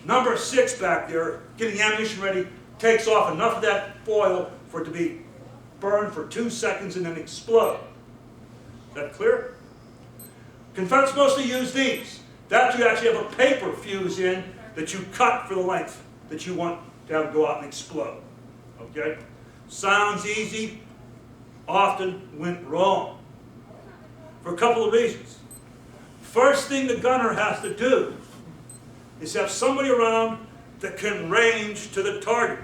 Number 6 back there, getting ammunition ready, takes off enough of that foil for it to be burned for 2 seconds and then explode. Is that clear? Confederates mostly use these. That you actually have a paper fuse in that you cut for the length that you want to have go out and explode. Okay? Sounds easy, often went wrong. For a couple of reasons. First thing the gunner has to do is have somebody around that can range to the target.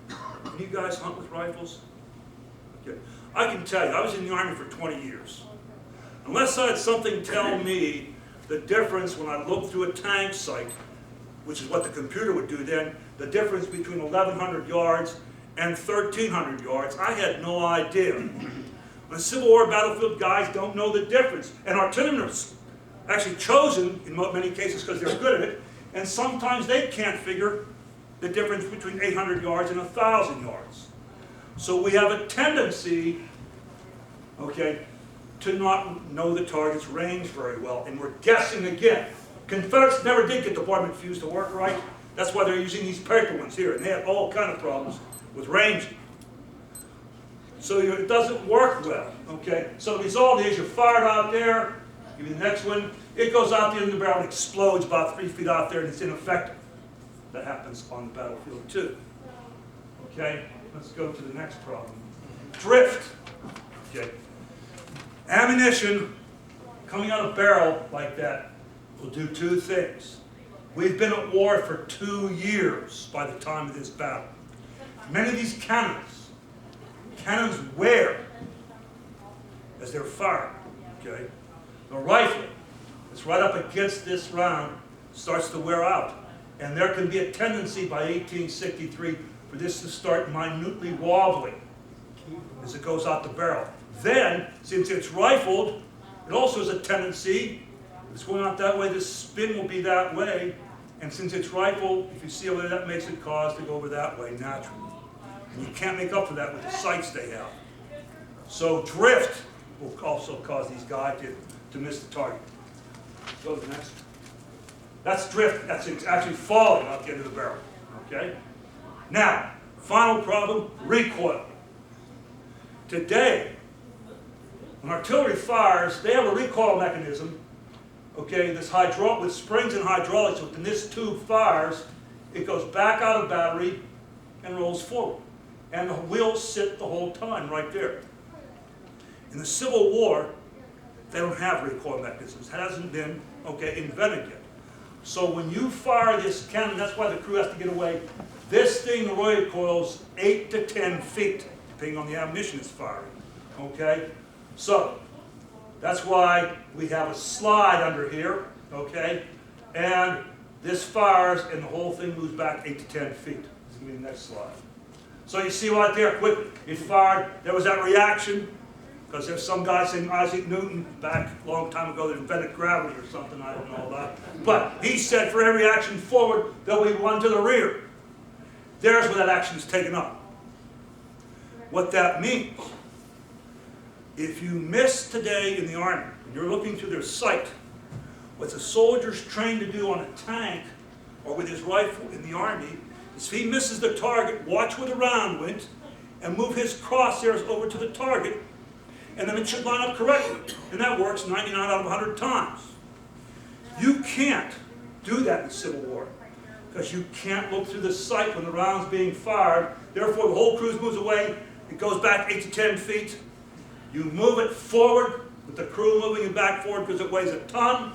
Can you guys hunt with rifles? Okay. I can tell you, I was in the Army for 20 years. Unless I had something tell me the difference when I looked through a tank sight, which is what the computer would do then, the difference between 1,100 yards and 1,300 yards, I had no idea. On the Civil War battlefield, guys don't know the difference. And artillerymen are actually chosen, in many cases, because they're good at it, and sometimes they can't figure the difference between 800 yards and 1,000 yards. So we have a tendency, okay, to not know the target's range very well, and we're guessing again. Confederates never did get the Department fuse to work right. That's why they're using these paper ones here, and they have all kind of problems with ranging. So it doesn't work well, okay? So the result is you fire it out there, give you the next one, it goes out the end of the barrel and explodes about 3 feet out there, and it's ineffective. That happens on the battlefield too. Okay, let's go to the next problem. Drift. Okay. Ammunition coming out of a barrel like that will do 2 things. We've been at war for 2 years by the time of this battle. Many of these cannons wear as they're fired. Okay? The rifle that's right up against this round starts to wear out. And there can be a tendency by 1863 for this to start minutely wobbling as it goes out the barrel. Then, since it's rifled, it also has a tendency, if it's going out that way, the spin will be that way. And since it's rifled, if you see over there, that makes it cause to go over that way naturally. And you can't make up for that with the sights they have. So drift will also cause these guys to miss the target. Go to the next. That's drift. That's actually falling out the end of the barrel. Okay? Now, final problem, recoil. Today, when artillery fires, they have a recoil mechanism, okay, this with springs and hydraulics. So when this tube fires, it goes back out of battery and rolls forward. And the wheels sit the whole time right there. In the Civil War, they don't have recoil mechanisms. It hasn't been, okay, invented yet. So when you fire this cannon, that's why the crew has to get away. This thing recoils 8 to 10 feet, depending on the ammunition it's firing. Okay? So, that's why we have a slide under here, okay? And this fires and the whole thing moves back 8 to 10 feet. This is going to be the next slide. So you see right there, quickly, it fired, there was that reaction, because there's some guy saying Isaac Newton, back a long time ago, that invented gravity or something, I don't know about. But he said for every action forward, there'll be one to the rear. There's where that action is taken up. What that means, if you miss today in the Army, and you're looking through their sight, what the soldier's trained to do on a tank or with his rifle in the Army is if he misses the target, watch where the round went and move his crosshairs over to the target, and then it should line up correctly. And that works 99 out of 100 times. You can't do that in the Civil War because you can't look through the sight when the round's being fired. Therefore, the whole crew moves away. It goes back 8 to 10 feet. You move it forward with the crew moving it back forward because it weighs a ton.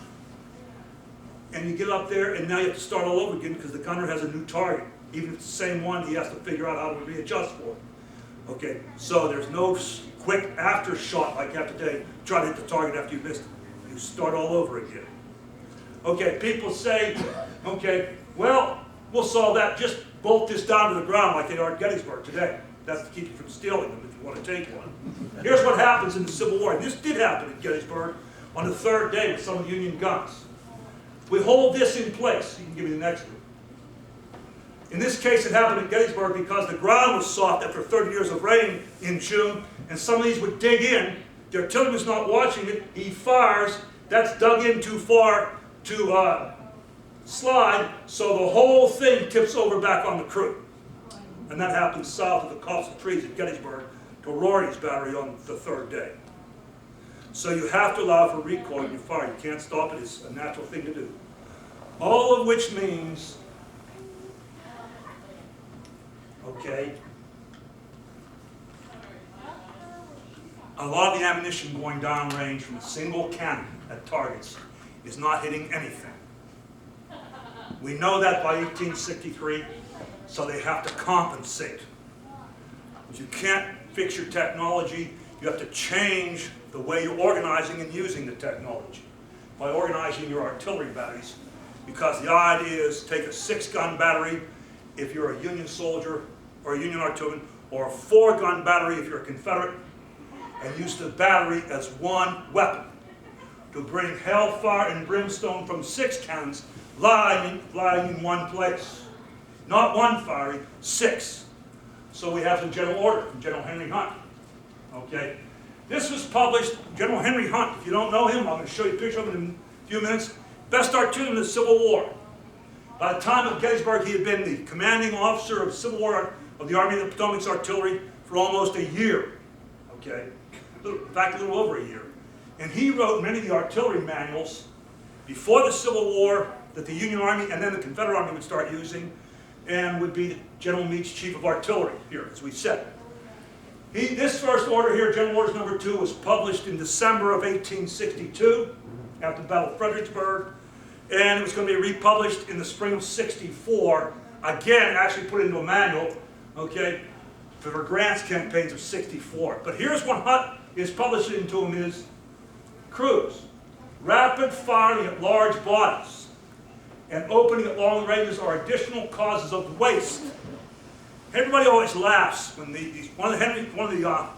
And you get up there, and now you have to start all over again because the gunner has a new target. Even if it's the same one, he has to figure out how to readjust for it. Okay, so there's no quick after shot like you have today. Try to hit the target after you missed it. You start all over again. Okay, people say, okay, well, we'll solve that. Just bolt this down to the ground like they are at Gettysburg today. That's to keep you from stealing them if you want to take one. Here's what happens in the Civil War. And this did happen at Gettysburg on the 3rd day with some Union guns. We hold this in place. You can give me the next one. In this case, it happened at Gettysburg because the ground was soft after 30 years of rain in June, and some of these would dig in. The artilleryman's not watching it. He fires. That's dug in too far to slide, so the whole thing tips over back on the crew. And that happened south of the copse of trees at Gettysburg to Rorty's battery on the third day. So you have to allow for recoil when you fire. You can't stop it. It's a natural thing to do. All of which means, okay, a lot of the ammunition going downrange from a single cannon at targets is not hitting anything. We know that by 1863, so they have to compensate. If you can't fix your technology, you have to change the way you're organizing and using the technology by organizing your artillery batteries, because the idea is take a 6-gun battery if you're a Union soldier or a Union artilleryman, or a 4-gun battery if you're a Confederate, and use the battery as one weapon to bring hellfire and brimstone from 6 cannons lying in one place. Not one firing, 6. So we have the general order from General Henry Hunt. Okay, this was published. General Henry Hunt, if you don't know him, I'm going to show you a picture of him in a few minutes. Best artilleryman in the Civil War. By the time of Gettysburg, he had been the commanding officer of Civil War of the Army of the Potomac's artillery for almost a year. Okay, in fact, a little over a year. And he wrote many of the artillery manuals before the Civil War that the Union Army and then the Confederate Army would start using, and would be General Meade's chief of artillery here, as we said. This first order here, General Orders Number 2, was published in December of 1862, after the Battle of Fredericksburg, and it was going to be republished in the spring of '64, again, actually put into a manual, okay, for Grant's campaigns of '64. But here's what Hunt is published into him is, crews, rapid firing at large bodies and opening at long ranges are additional causes of waste. Everybody always laughs when one of the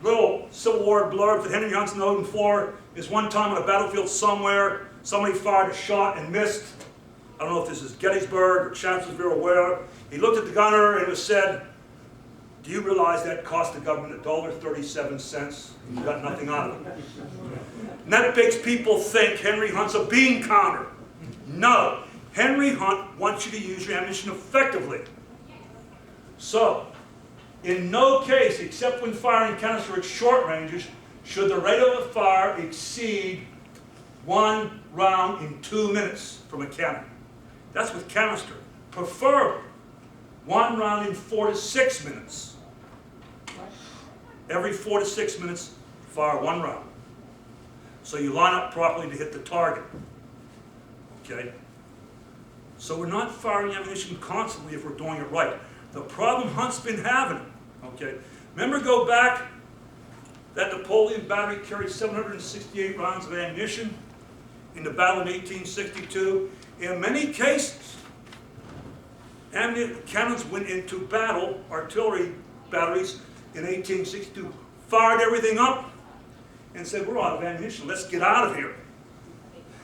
little Civil War blurbs that Henry Hunt's known for is one time on a battlefield somewhere, somebody fired a shot and missed. I don't know if this is Gettysburg or Chancellorsville or where. He looked at the gunner and it was said, "Do you realize that cost the government $1.37? You got nothing out of it." And that makes people think Henry Hunt's a bean counter. No, Henry Hunt wants you to use your ammunition effectively. So, in no case, except when firing canister at short ranges, should the rate of fire exceed 1 round in 2 minutes from a cannon. That's with canister. Preferably 1 round in 4 to 6 minutes. Every 4 to 6 minutes, fire 1 round. So you line up properly to hit the target. Okay? So we're not firing ammunition constantly if we're doing it right. The problem Hunt's been having, okay? Remember, go back, that Napoleon battery carried 768 rounds of ammunition in the battle in 1862. In many cases, cannons went into battle, artillery batteries in 1862, fired everything up, and said, "We're out of ammunition, let's get out of here."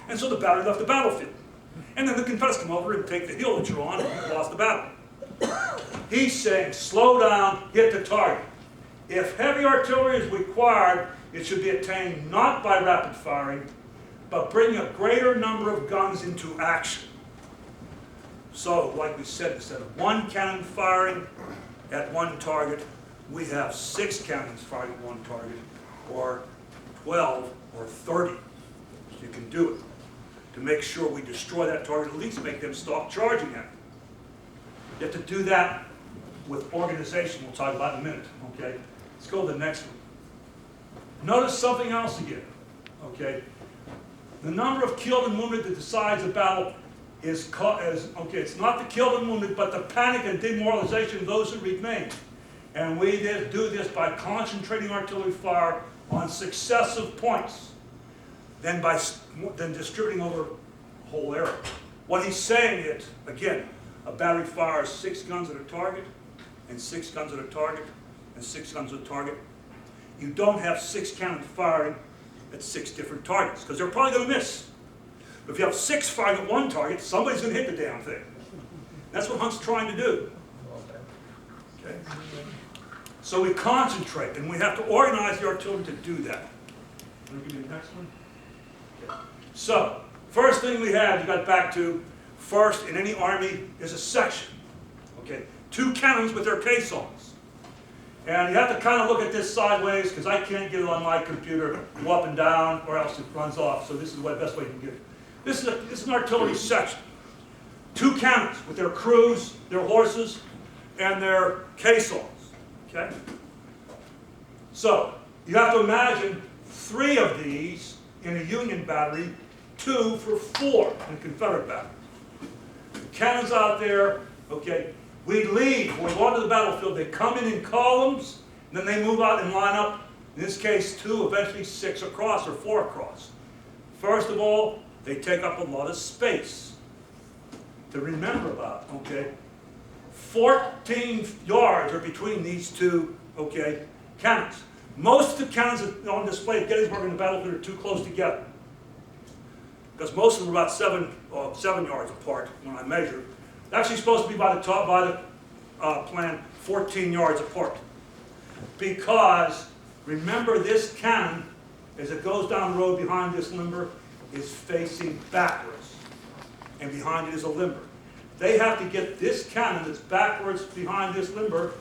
And so the battery left the battlefield. And then the Confederates come over and take the hill that you're on, and you lost the battle. He's saying, slow down, hit the target. If heavy artillery is required, it should be attained not by rapid firing, but bringing a greater number of guns into action. So, like we said, instead of 1 cannon firing at 1 target, we have 6 cannons firing at 1 target, or 12 or 30. You can do it to make sure we destroy that target, at least make them stop charging at it. You have to do that with organization, we'll talk about in a minute, okay? Let's go to the next one. Notice something else again, okay? The number of killed and wounded that decides a battle is, okay, it's not the killed and wounded, but the panic and demoralization of those who remain. And we do this by concentrating artillery fire on successive points, then distributing over the whole area. What he's saying is, again, a battery fires 6 guns at a target, and 6 guns at a target, and 6 guns at a target. You don't have 6 cannons firing at 6 different targets, because they're probably going to miss. But if you have 6 firing at 1 target, somebody's going to hit the damn thing. That's what Hunt's trying to do. Okay? So we concentrate, and we have to organize the artillery to do that. Let me give you the next one. Okay. So, first thing we have, you got back to, first in any army is a section. Okay, 2 cannons with their caissons. And you have to kind of look at this sideways, because I can't get it on my computer, go up and down, or else it runs off. So this is the best way you can get it. This is an artillery section. 2 cannons with their crews, their horses, and their caissons. Okay? So, you have to imagine 3 of these in a Union battery, 2 for 4 in a Confederate battery. The cannons out there, okay, we leave, when we go onto the battlefield, they come in columns, and then they move out and line up, in this case 2, eventually 6 across or 4 across. First of all, they take up a lot of space to remember about, okay? 14 yards are between these 2, okay, cannons. Most of the cannons on display at Gettysburg and the battlefield are too close together, because most of them are about 7 yards apart when I measure. It's actually supposed to be by the plan 14 yards apart, because remember, this cannon, as it goes down the road behind this limber, is facing backwards, and behind it is a limber. They have to get this cannon that's backwards behind this limber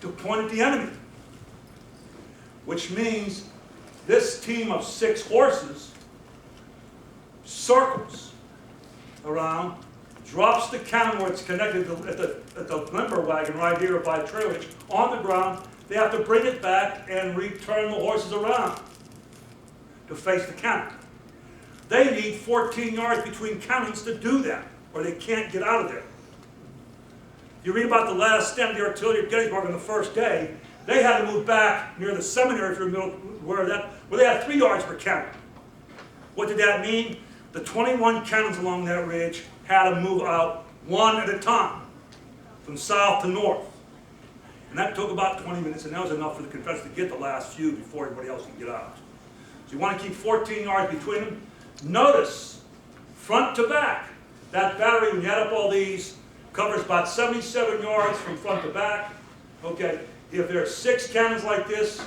to point at the enemy, which means this team of 6 horses circles around, drops the cannon where it's connected at the limber wagon right here by trailage on the ground. They have to bring it back and return the horses around to face the cannon. They need 14 yards between cannons to do that, or they can't get out of there. You read about the last stand of the artillery at Gettysburg on the first day. They had to move back near the seminary for a middle, where they had 3 yards per cannon. What did that mean? The 21 cannons along that ridge had to move out 1 at a time, from south to north. And that took about 20 minutes, and that was enough for the Confederates to get the last few before everybody else could get out. So you want to keep 14 yards between them. Notice, front to back, that battery, when you add up all these, covers about 77 yards from front to back. Okay, if there are 6 cannons like this,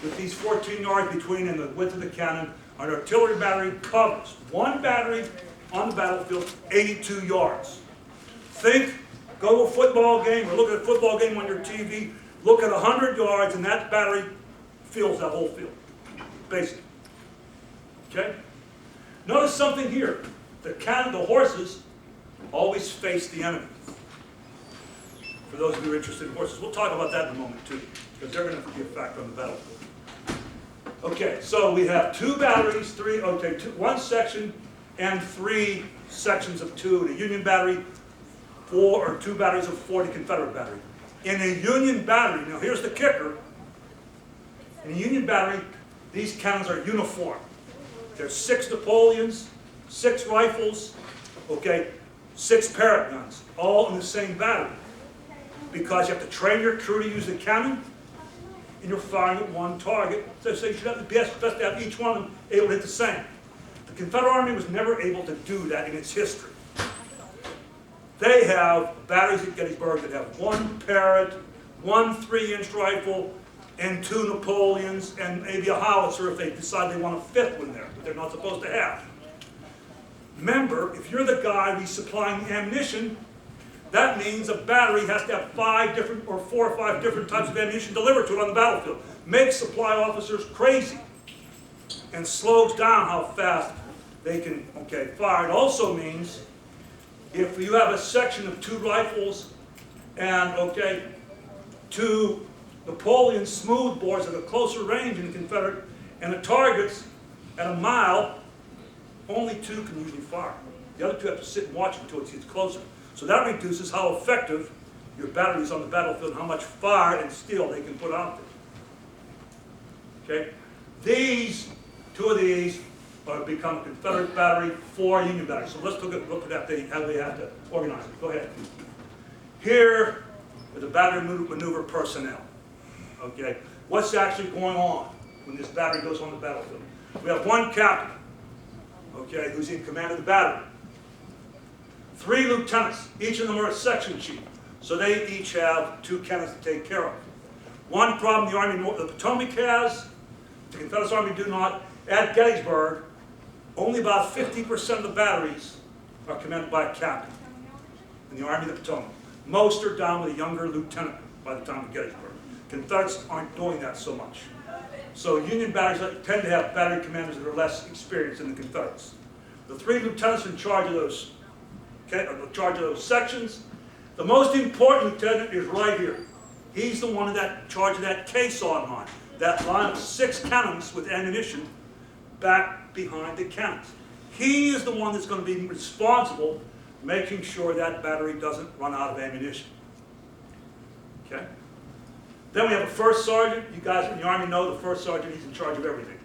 with these 14 yards between and the width of the cannon, an artillery battery covers 1 battery on the battlefield, 82 yards. Think, go to a football game, or look at a football game on your TV, look at 100 yards, and that battery fills that whole field, basically. Okay? Notice something here. The horses always face the enemy. For those of you who are interested in horses, we'll talk about that in a moment too, because they're going to be a factor on the battlefield. Okay, so we have 2 batteries, 1 section, and 3 sections of 2 in a Union battery, 4 or 2 batteries of 4 in a Confederate battery. In a Union battery, now here's the kicker. In a Union battery, these cannons are uniform. There's 6 Napoleons, 6 rifles, okay, 6 parrot guns, all in the same battery. Because you have to train your crew to use the cannon, and you're firing at 1 target. So you should have the best to have each one of them able to hit the same. The Confederate Army was never able to do that in its history. They have batteries at Gettysburg that have 1 parrot, 1 3-inch rifle, and 2 Napoleons, and maybe a howitzer if they decide they want a 5th one there, but they're not supposed to have. Remember, if you're the guy resupplying the ammunition, that means a battery has to have 5 different or 4 or 5 different types of ammunition delivered to it on the battlefield. Makes supply officers crazy and slows down how fast they can fire. It also means if you have a section of 2 rifles and 2 Napoleon smooth bores at a closer range in the Confederate, and the targets at a mile, only 2 can usually fire. The other 2 have to sit and watch until it gets closer. So that reduces how effective your battery is on the battlefield and how much fire and steel they can put out there. Okay? These, 2 of these, become Confederate battery, 4 Union batteries. So let's look at how they have to organize it. Go ahead. Here are the battery maneuver personnel. Okay? What's actually going on when this battery goes on the battlefield? We have 1 captain, who's in command of the battery. 3 lieutenants, each of them are a section chief. So they each have 2 cannons to take care of. One problem the Army of the Potomac has, the Confederate Army do not, at Gettysburg, only about 50% of the batteries are commanded by a captain in the Army of the Potomac. Most are down with a younger lieutenant by the time of Gettysburg. Confederates aren't doing that so much. So Union batteries tend to have battery commanders that are less experienced than the Confederates. The 3 lieutenants in charge of those, sections. The most important lieutenant is right here. He's the one in charge of that caisson line. That line of 6 cannons with ammunition back behind the cannons. He is the one that's going to be responsible for making sure that battery doesn't run out of ammunition. Okay? Then we have a first sergeant. You guys in the Army know the first sergeant, he's in charge of everything.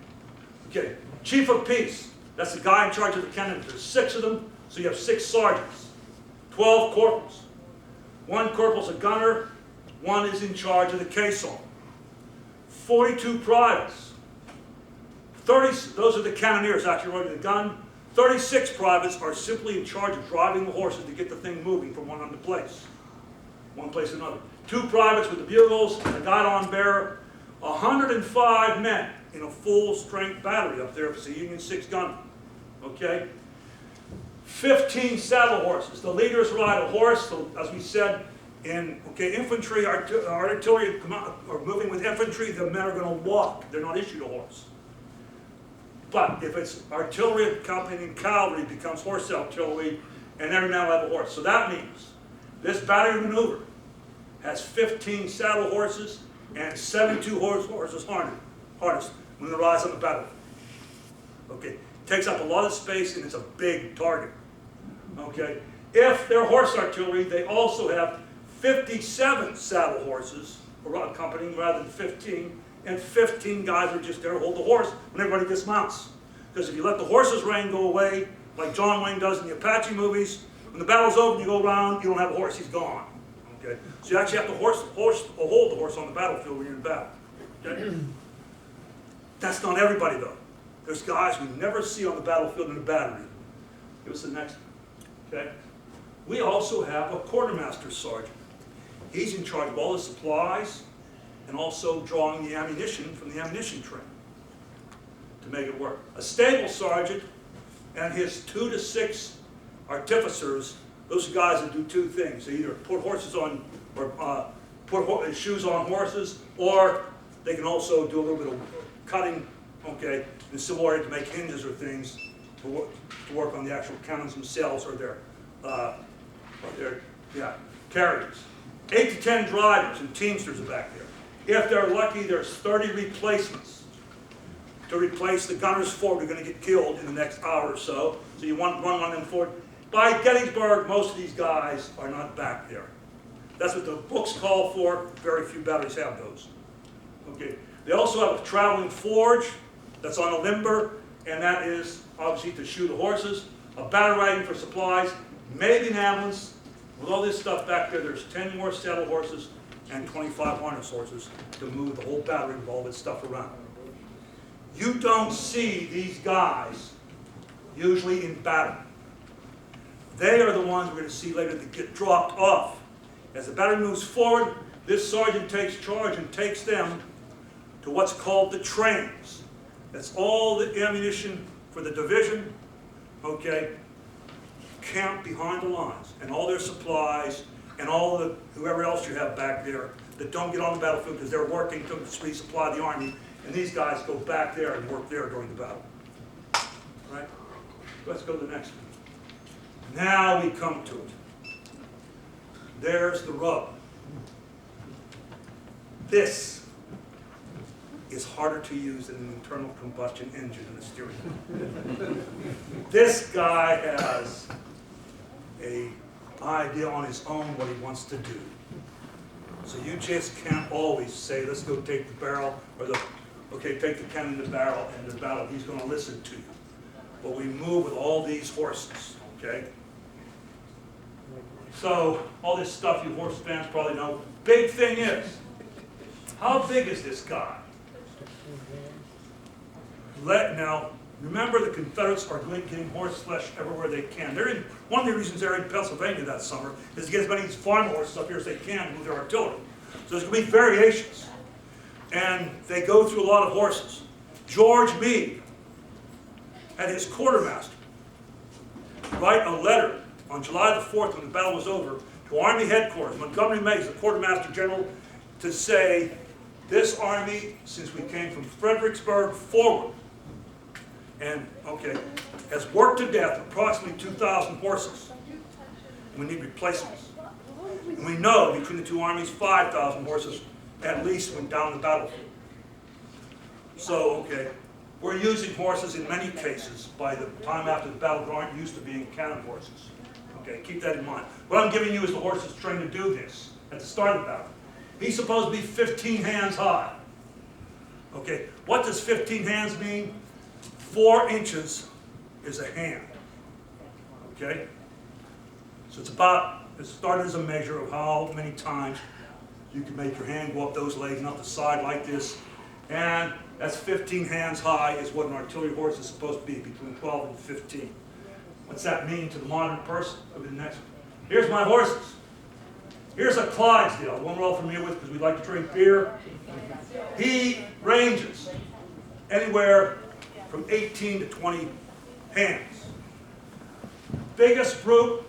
Okay, chief of peace. That's the guy in charge of the cannons. There's 6 of them, so you have 6 sergeants. 12 corporals. 1 corporal's a gunner, 1 is in charge of the caisson. 42 privates. 30, those are the cannoneers actually running the gun. 36 privates are simply in charge of driving the horses to get the thing moving from one place to another. 2 privates with the bugles and a guidon bearer. 105 men in a full-strength battery up there if it's a Union 6 gun. Okay? 15 saddle horses. The leaders ride a horse, so as we said, infantry, artillery are moving with infantry, the men are going to walk. They're not issued a horse. But if it's artillery accompanying cavalry, it becomes horse artillery, and every man will have a horse. So that means this battery maneuver has 15 saddle horses and 72 horses harnessed when they rise on the battlefield. Okay, takes up a lot of space and it's a big target. Okay, if they're horse artillery, they also have 57 saddle horses accompanying rather than 15, and 15 guys are just there to hold the horse when everybody dismounts. Because if you let the horse's rein go away, like John Wayne does in the Apache movies, when the battle's over and you go around, you don't have a horse, he's gone. Okay, so you actually have to hold the horse on the battlefield when you're in battle. Okay? That's not everybody though. There's guys we never see on the battlefield in a battery. Give us the next one. Okay? We also have a quartermaster sergeant. He's in charge of all the supplies and also drawing the ammunition from the ammunition train to make it work. A stable sergeant and his 2 to 6 artificers, those are guys that do 2 things. They either put horses on, or put shoes on horses, or they can also do a little bit of cutting, okay, in the civil area to make hinges or things to work on the actual cannons themselves or their carriers. 8 to 10 drivers and teamsters are back there. If they're lucky, there's 30 replacements to replace the gunners forward who are going to get killed in the next hour or so. So you want to run one of them forward. By Gettysburg, most of these guys are not back there. That's what the books call for. Very few batteries have those. Okay. They also have a traveling forge that's on a limber, and that is obviously to shoe the horses. A battle wagon for supplies, maybe an ambulance. With all this stuff back there, there's 10 more saddle horses and 25 harness horses to move the whole battery with all this stuff around. You don't see these guys usually in battle. They are the ones we're going to see later that get dropped off. As the battery moves forward, this sergeant takes charge and takes them to what's called the trains. That's all the ammunition for the division, okay, camped behind the lines, and all their supplies, and all the whoever else you have back there that don't get on the battlefield because they're working to resupply the army, and these guys go back there and work there during the battle. Right? Let's go to the next one. Now we come to it. There's the rub. This is harder to use than an internal combustion engine in a steering wheel. This guy has an idea on his own what he wants to do. So you just can't always say, let's go take the barrel, or take the cannon to the barrel, and the battle, he's going to listen to you. But we move with all these horses, okay? So, all this stuff you horse fans probably know. Big thing is, how big is this guy? Now, Remember, the Confederates are getting horse flesh everywhere they can. One of the reasons they're in Pennsylvania that summer is to get as many of these farm horses up here as they can to move their artillery. So there's going to be variations. And they go through a lot of horses. George Meade had his quartermaster write a letter on July the 4th when the battle was over to Army headquarters, Montgomery Meigs, the quartermaster general, to say, this army, since we came from Fredericksburg forward, and, okay, has worked to death approximately 2,000 horses. We need replacements. And we know between the two armies, 5,000 horses at least went down the battlefield. So, okay, we're using horses in many cases by the time after the battle that aren't used to being cannon horses. Okay, keep that in mind. What I'm giving you is the horses trained to do this at the start of the battle. He's supposed to be 15 hands high. Okay, what does 15 hands mean? 4 inches is a hand. Okay? So it started as a measure of how many times you can make your hand go up those legs and up the side like this. And that's 15 hands high is what an artillery horse is supposed to be, between 12 and 15. What's that mean to the modern person? I'll be the next one. Here's my horses. Here's a Clydesdale, one we're all familiar with because we like to drink beer. He ranges anywhere from 18 to 20 hands. Biggest brute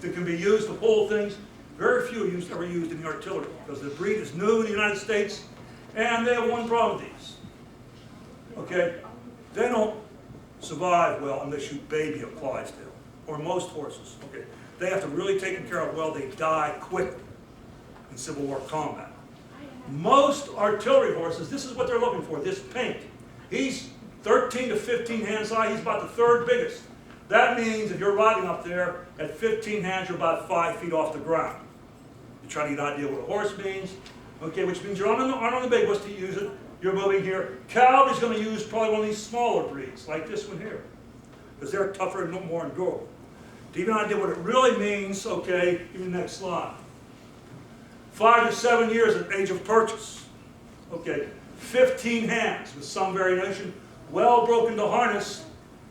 that can be used to pull things, very few are ever used in the artillery because the breed is new in the United States and they have one problem with these. Okay? They don't survive well unless you baby a Clydesdale, or most horses. Okay? They have to really take care of well, they die quickly in Civil War combat. Most artillery horses, this is what they're looking for, this paint. He's 13 to 15 hands high, he's about the 3rd biggest. That means if you're riding up there at 15 hands, you're about 5 feet off the ground. You're trying to get an idea what a horse means, okay, which means you're aren't on the big ones to use it. You're moving here. Cavalry's going to use probably one of these smaller breeds, like this one here, because they're tougher and more endurable. To give you an idea what it really means, okay, give me the next slide. 5 to 7 years at age of purchase. Okay, 15 hands with some variation, well broken to harness,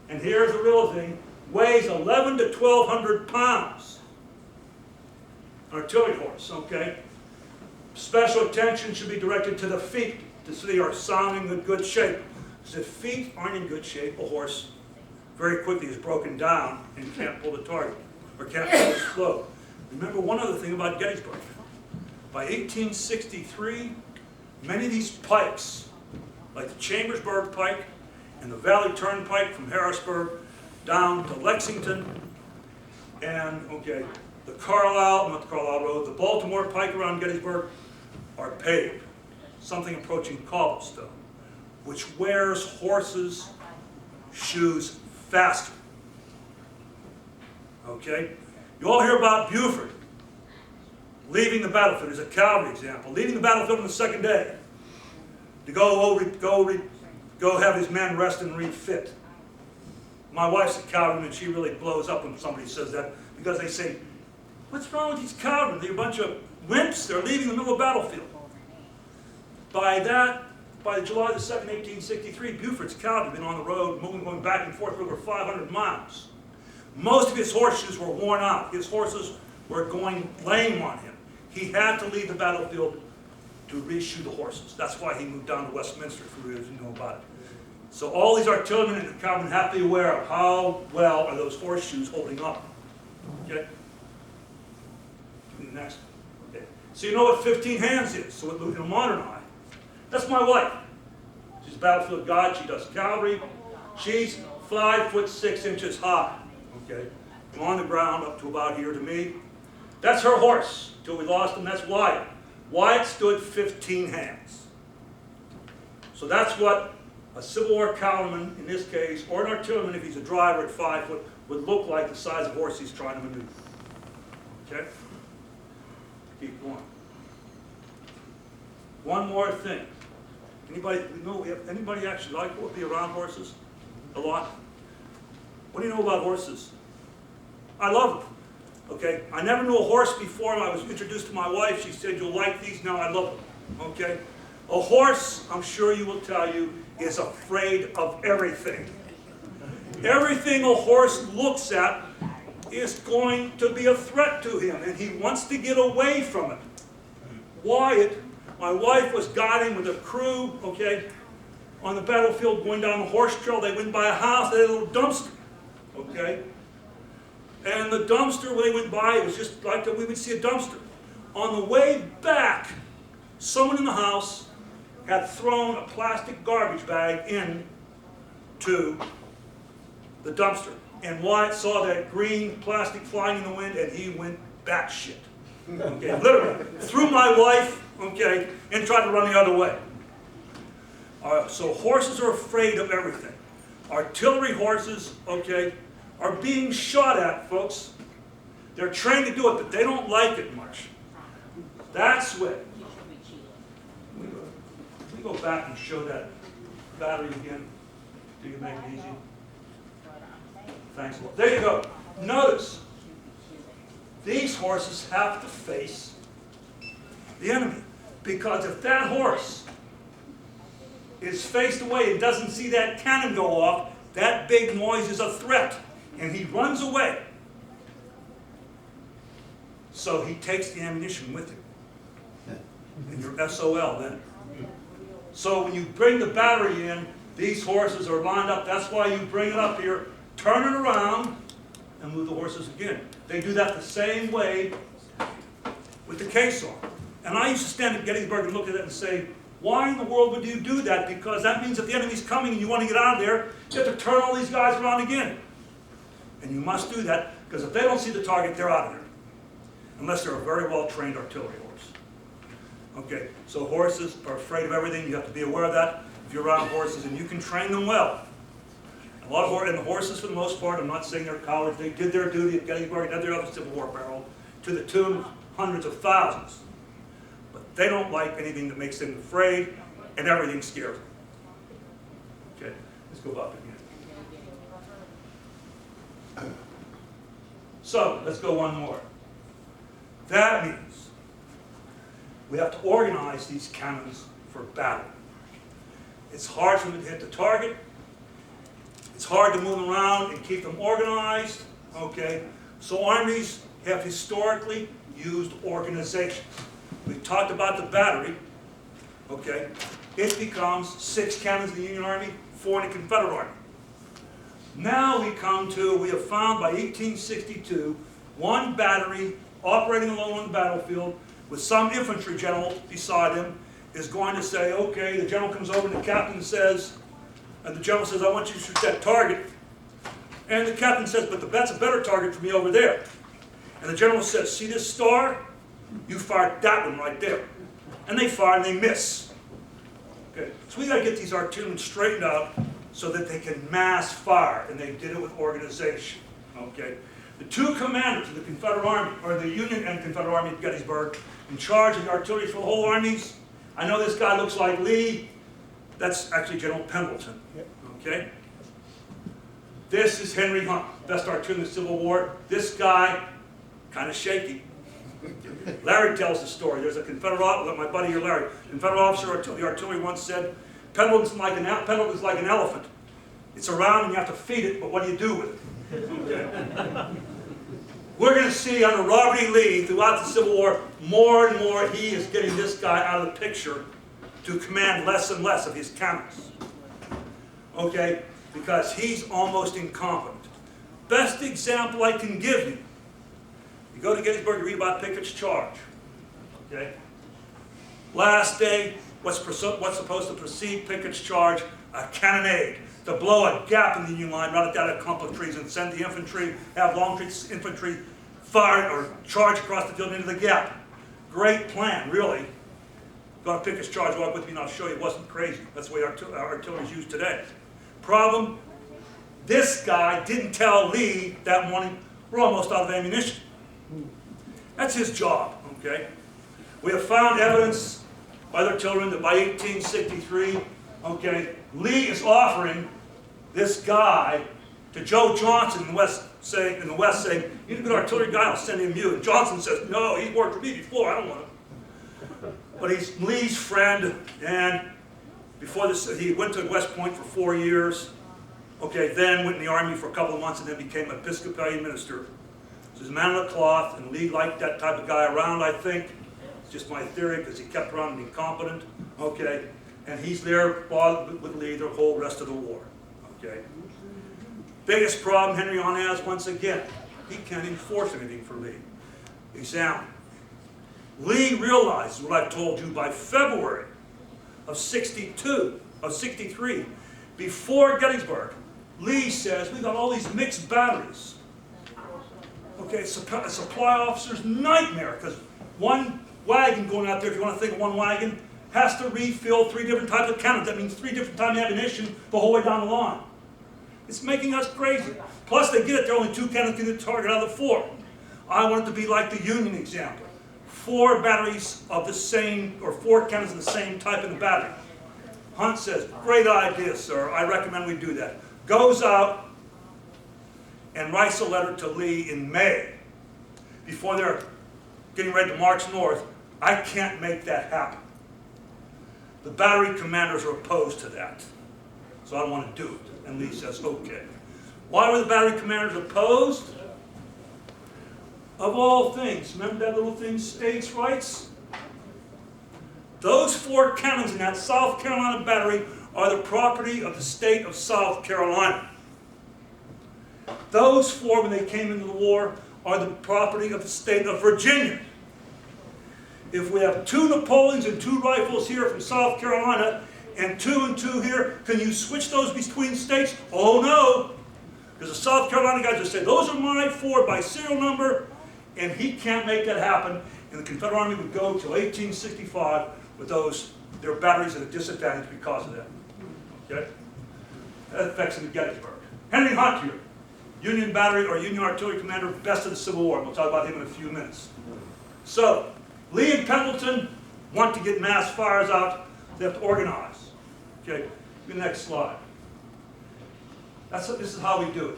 and here's the real thing, weighs 1,100 to 1,200 pounds. An artillery horse, okay? Special attention should be directed to the feet to see they are sound in good shape. Because if feet aren't in good shape, a horse very quickly is broken down and can't pull the target, or can't pull its flow. Remember one other thing about Gettysburg. By 1863, many of these pikes, like the Chambersburg Pike and the Valley Turnpike from Harrisburg down to Lexington, and, okay, the not the Carlisle Road, the Baltimore Pike around Gettysburg are paved, something approaching cobblestone, which wears horses' shoes faster. Okay? You all hear about Buford leaving the battlefield. There's a cavalry example. Leaving the battlefield on the 2nd day to go have his men rest and refit. My wife's a cavalryman and she really blows up when somebody says that because they say, what's wrong with these cavalrymen? They're a bunch of wimps. They're leaving the middle of the battlefield. By July the 2nd, 1863, Buford's cavalry had been on the road, going back and forth for over 500 miles. Most of his horseshoes were worn out. His horses were going lame on him. He had to leave the battlefield to reshoe the horses. That's why he moved down to Westminster, for those who know about it. So all these artillerymen and cavalrymen have to be aware of how well are those horseshoes holding up. Okay? Next. Okay. So you know what 15 hands is, so in a modern eye. That's my wife. She's a battlefield guide. She does cavalry. She's 5'6" high. Okay, from on the ground up to about here to me. That's her horse. Till we lost him. That's Wyatt. Wyatt stood 15 hands. So that's what a Civil War cavalryman in this case, or an artilleryman if he's a driver at 5 foot, would look like the size of horse he's trying to maneuver. Okay. Keep going. One more thing. Anybody actually like or be around horses? A lot? What do you know about horses? I love them. Okay? I never knew a horse before I was introduced to my wife. She said, you'll like these. Now I love them. Okay? A horse, I'm sure you will tell you, is afraid of everything. Everything a horse looks at is going to be a threat to him, and he wants to get away from it. Wyatt, my wife was guiding with a crew, okay, on the battlefield going down the horse trail. They went by a house, they had a little dumpster, okay? And the dumpster, when they went by, it was just like that we would see a dumpster. On the way back, someone in the house had thrown a plastic garbage bag into the dumpster. And Wyatt saw that green plastic flying in the wind, and he went batshit. Okay, literally. Threw my wife, okay, and tried to run the other way. So horses are afraid of everything. Artillery horses, okay, are being shot at, folks. They're trained to do it, but they don't like it much. That's what. We go back and show that battery again. Do you make it easy? Thanks a lot. There you go. Notice, these horses have to face the enemy. Because if that horse is faced away and doesn't see that cannon go off, that big noise is a threat. And he runs away. So he takes the ammunition with him. And you're SOL then. So when you bring the battery in, these horses are lined up. That's why you bring it up here, turn it around, and move the horses again. They do that the same way with the caisson. And I used to stand at Gettysburg and look at it and say, why in the world would you do that? Because that means if the enemy's coming and you want to get out of there, you have to turn all these guys around again. And you must do that, because if they don't see the target, they're out of there. Unless they're a very well-trained artillery horse. Okay, so horses are afraid of everything. You have to be aware of that if you're around horses, and you can train them well. A lot of the horses, for the most part, I'm not saying they're cowards. They did their duty at Gettysburg and every other Civil War barrel to the tune of hundreds of thousands. But they don't like anything that makes them afraid, and everything scares them. Okay, let's go up again. So, let's go one more. That means we have to organize these cannons for battle. It's hard for them to hit the target. It's hard to move them around and keep them organized. Okay, so armies have historically used organizations. We talked about the battery. Okay, it becomes 6 cannons in the Union Army, 4 in the Confederate Army. Now we have found by 1862, 1 battery operating alone on the battlefield with some infantry general beside him is going to say, okay, the general comes over and the captain says, and the general says, I want you to shoot that target. And the captain says, but that's a better target for me over there. And the general says, see this star? You fired that one right there. And they fire and they miss. Okay, so we got to get these artillery straightened out so that they can mass fire, and they did it with organization. Okay, the 2 commanders of the Confederate Army, or the Union and Confederate Army at Gettysburg, in charge of the artillery for the whole armies. I know this guy looks like Lee. That's actually General Pendleton. Okay, this is Henry Hunt, best artillery in the Civil War. This guy, kind of shaky. Larry tells the story. There's a Confederate officer, my buddy here, Larry, Confederate officer, the artillery once said, Pendleton's like an elephant. It's around and you have to feed it, but what do you do with it? Okay. We're going to see under Robert E. Lee throughout the Civil War, more and more he is getting this guy out of the picture to command less and less of his cannons. Okay, because he's almost incompetent. Best example I can give you. You go to Gettysburg, you read about Pickett's charge. Okay? Last day, what's supposed to precede Pickett's charge? A cannonade to blow a gap in the Union line, run it down a clump of trees, and send the infantry, have long infantry fire or charge across the field into the gap. Great plan, really. Go to Pickett's charge, walk with me, and I'll show you it wasn't crazy. That's the way our artillery is used today. Problem, this guy didn't tell Lee that morning, we're almost out of ammunition. That's his job, okay? We have found evidence by the artillery that by 1863, okay, Lee is offering this guy to Joe Johnson in the West, saying, "He's a good artillery guy, I'll send him you." And Johnson says, "No, he's worked for me before, I don't want him." But he's Lee's friend, and before this, he went to West Point for 4 years. Okay, then went in the army for a couple of months and then became an Episcopalian minister. So he's a man of the cloth, and Lee liked that type of guy around, I think. It's just my theory, because he kept around being competent. Okay, and he's there with Lee the whole rest of the war. Okay. Biggest problem Henry on has, once again, he can't enforce anything for Lee. Example. Lee realized what I've told you by February of 63, before Gettysburg. Lee says, we've got all these mixed batteries. Okay, a supply officer's nightmare, because one wagon going out there, if you want to think of one wagon, has to refill 3 different types of cannons. That means 3 different types of ammunition the whole way down the line. It's making us crazy. Plus, they get it, there are only 2 cannons to the target out of the 4. I want it to be like the Union example. 4 batteries of the same, or 4 cannons of the same type in the battery. Hunt says, great idea, sir. I recommend we do that. Goes out and writes a letter to Lee in May, before they're getting ready to march north. I can't make that happen. The battery commanders are opposed to that, so I don't want to do it. And Lee says, okay. Why were the battery commanders opposed? Of all things, remember that little thing, states' rights? Those 4 cannons in that South Carolina battery are the property of the state of South Carolina. Those 4, when they came into the war, are the property of the state of Virginia. If we have 2 Napoleons and 2 rifles here from South Carolina, and 2 and 2 here, can you switch those between states? Oh no! Because the South Carolina guys just say, those are my 4 by serial number, and he can't make that happen. And the Confederate Army would go till 1865 with their batteries at a disadvantage because of that. Okay? That affects them at Gettysburg. Henry Hunt here, Union battery or Union artillery commander, best of the Civil War. We'll talk about him in a few minutes. So, Lee and Pendleton want to get mass fires out. They have to organize. Okay, the next slide. This is how we do it.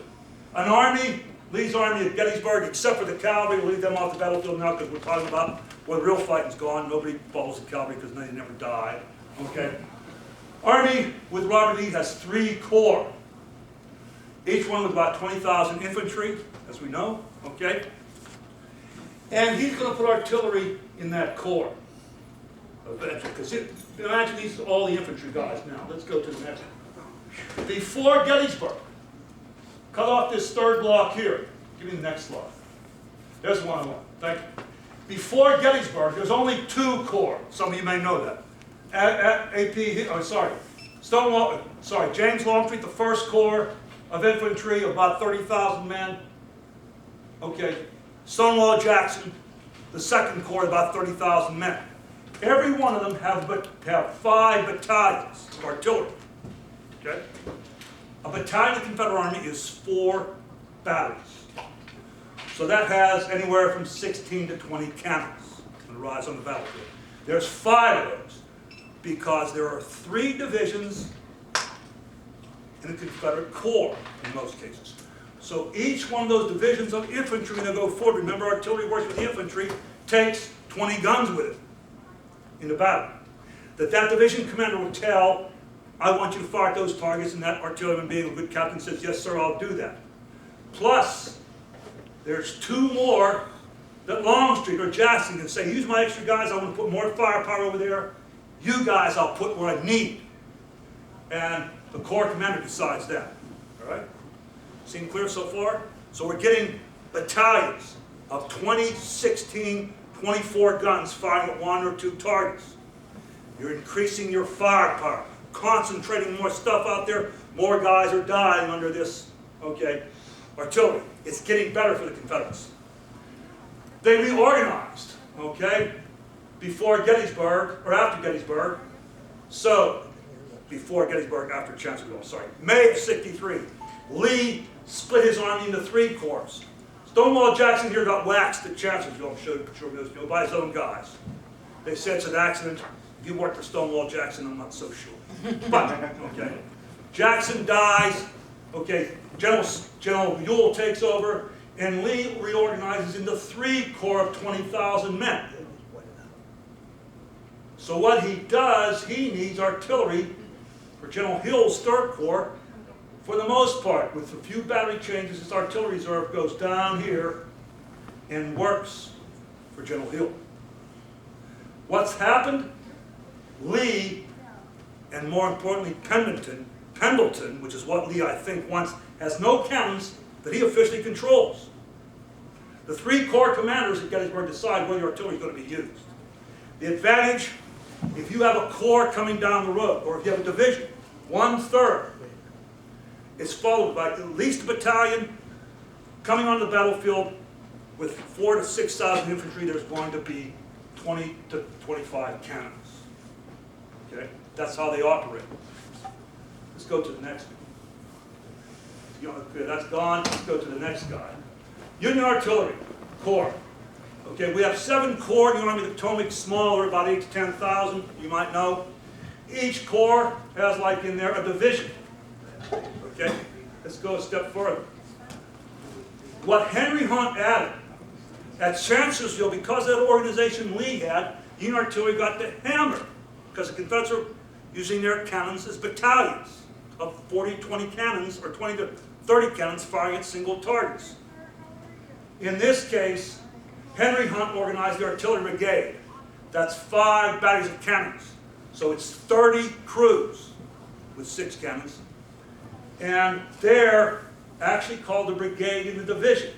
An army, Lee's army at Gettysburg, except for the cavalry, we'll leave them off the battlefield now because we're talking about where the real fighting's gone. Nobody follows the cavalry because they never die. Okay. Army with Robert Lee has 3 corps. Each one with about 20,000 infantry, as we know. Okay. And he's going to put artillery in that corps. Because imagine these are all the infantry guys now. Let's go to the next one. Before Gettysburg, cut off this 3rd block here. Give me the next slide. There's one I want. Thank you. Before Gettysburg, there's only 2 corps. Some of you may know that. James Longstreet, the 1st Corps of Infantry, about 30,000 men. Okay. Stonewall Jackson, the 2nd Corps, about 30,000 men. Every one of them have 5 battalions of artillery. Okay? A battalion of the Confederate Army is 4 batteries. So that has anywhere from 16 to 20 cannons that rise on the battlefield. There's 5 of those because there are 3 divisions in the Confederate Corps in most cases. So each one of those divisions of infantry, when they go forward, remember artillery works with the infantry, takes 20 guns with it in the battle. That division commander will tell, I want you to fire at those targets, and that artilleryman, being a good captain, says, yes sir, I'll do that. Plus, there's 2 more that Longstreet or Jackson can say, use my extra guys, I want to put more firepower over there. You guys I'll put where I need. And the Corps commander decides that. All right? Seem clear so far? So we're getting battalions of 20, 16, 24 guns firing at 1 or 2 targets. You're increasing your firepower, concentrating more stuff out there. More guys are dying under this, okay, artillery. It's getting better for the Confederates. They reorganized, okay, before Gettysburg, or after Gettysburg. So, before Gettysburg, after Chancellorsville, sorry. May of 63, Lee split his army into 3 corps. Stonewall Jackson here got waxed at Chancellorsville, I'm sure, by his own guys. They said it's an accident. If you worked for Stonewall Jackson, I'm not so sure. But, okay. Jackson dies. Okay, General Ewell takes over, and Lee reorganizes into 3 corps of 20,000 men. So what he does, he needs artillery for General Hill's 3rd Corps for the most part, with a few battery changes, this artillery reserve goes down here and works for General Hill. What's happened? Lee, and more importantly Pendleton, which is what Lee I think wants, has no cannons that he officially controls. The three corps commanders at Gettysburg decide whether your artillery is going to be used. The advantage, if you have a corps coming down the road, or if you have a division, 1/3, it's followed by at least a battalion coming onto the battlefield with 4,000 to 6,000 infantry. There's going to be 20 to 25 cannons. Okay, that's how they operate. Let's go to the next one. Okay, that's gone. Let's go to the next guy. Union Artillery Corps. Okay, we have 7 corps. The Army of the Potomac, smaller, about 8 to 10,000. You might know. Each corps has, like in there, a division. Okay, let's go a step further. What Henry Hunt added at Chancellorsville, because of that organization Lee had, Union Artillery got the hammer, because the Confederates were using their cannons as battalions of 40, 20 cannons, or 20 to 30 cannons firing at single targets. In this case, Henry Hunt organized the Artillery Brigade. That's 5 batteries of cannons. So it's 30 crews with 6 cannons. And they're actually called the brigade in the division.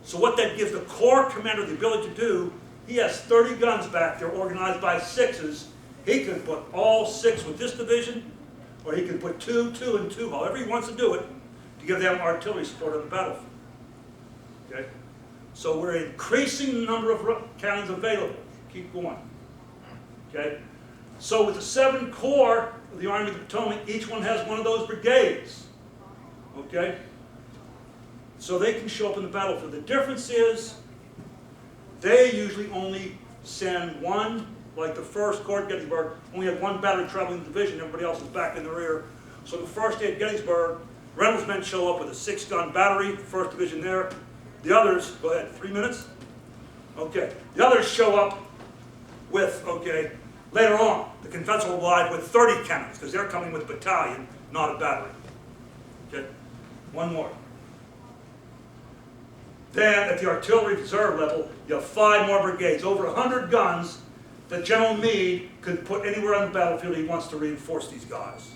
So what that gives the corps commander the ability to do, he has 30 guns back there organized by 6s. He can put all 6 with this division, or he can put 2, 2, and 2, however he wants to do it, to give them artillery support on the battlefield. Okay? So we're increasing the number of cannons available. Keep going. Okay? So with the 7 corps of the Army of the Potomac, each one has one of those brigades. Okay? So they can show up in the battlefield. The difference is they usually only send one, like the 1st Corps at Gettysburg, only had 1 battery traveling division, everybody else is back in the rear. So the first day at Gettysburg, Reynolds' men show up with a 6-gun battery, 1st Division there. The others, go ahead, 3 minutes? Okay. The others show up with, okay, later on, the Confederates will arrive with 30 cannons, because they're coming with a battalion, not a battery. Okay. One more. Then, at the artillery reserve level, you have 5 more brigades, over 100 guns that General Meade could put anywhere on the battlefield he wants to reinforce these guys.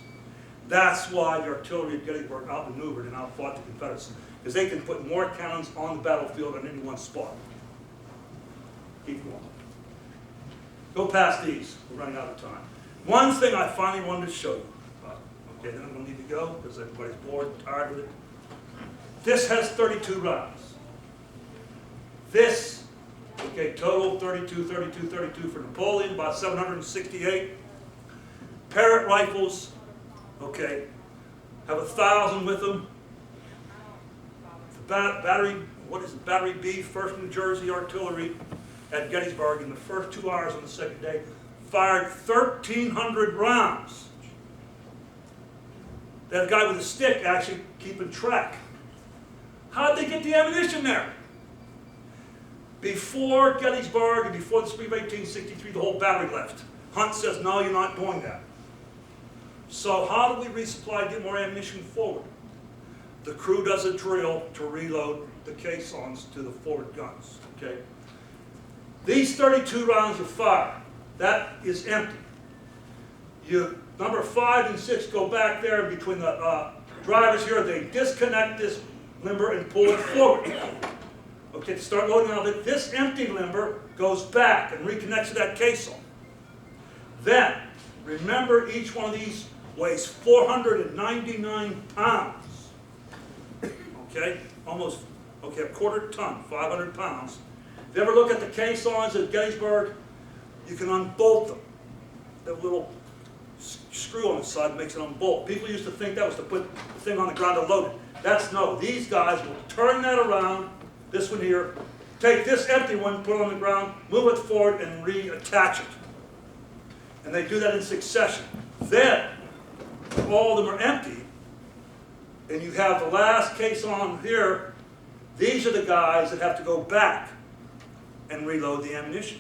That's why the artillery at Gettysburg outmaneuvered and outfought the Confederates, because they can put more cannons on the battlefield on any one spot. Keep going. Go past these. We're running out of time. One thing I finally wanted to show you. Okay, then I'm going to need to go because everybody's bored and tired with it. This has 32 rounds. This, okay, total 32, 32, 32 for Napoleon, about 768. Parrott rifles, okay, have 1,000 with them. The battery, what is it, Battery B, 1st New Jersey Artillery at Gettysburg in the first 2 hours on the 2nd day, fired 1,300 rounds. That guy with a stick actually keeping track. How did they get the ammunition there? Before Gettysburg and before the spring of 1863, the whole battery left. Hunt says, no, you're not doing that. So how do we resupply and get more ammunition forward? The crew does a drill to reload the caissons to the forward guns. Okay? These 32 rounds are fired. That is empty. Number 5 and 6 go back there between the drivers here. They disconnect this limber and pull it forward. Okay, to start loading out of it, this empty limber goes back and reconnects to that caisson. Then, remember each one of these weighs 499 pounds. Okay, almost, okay, a quarter ton, 500 pounds. If you ever look at the caissons at Gettysburg, you can unbolt them. That little screw on the side makes it unbolt. People used to think that was to put the thing on the ground to load it. That's no. These guys will turn that around, this one here, take this empty one, put it on the ground, move it forward, and reattach it. And they do that in succession. Then, all of them are empty, and you have the last caisson here. These are the guys that have to go back and reload the ammunition.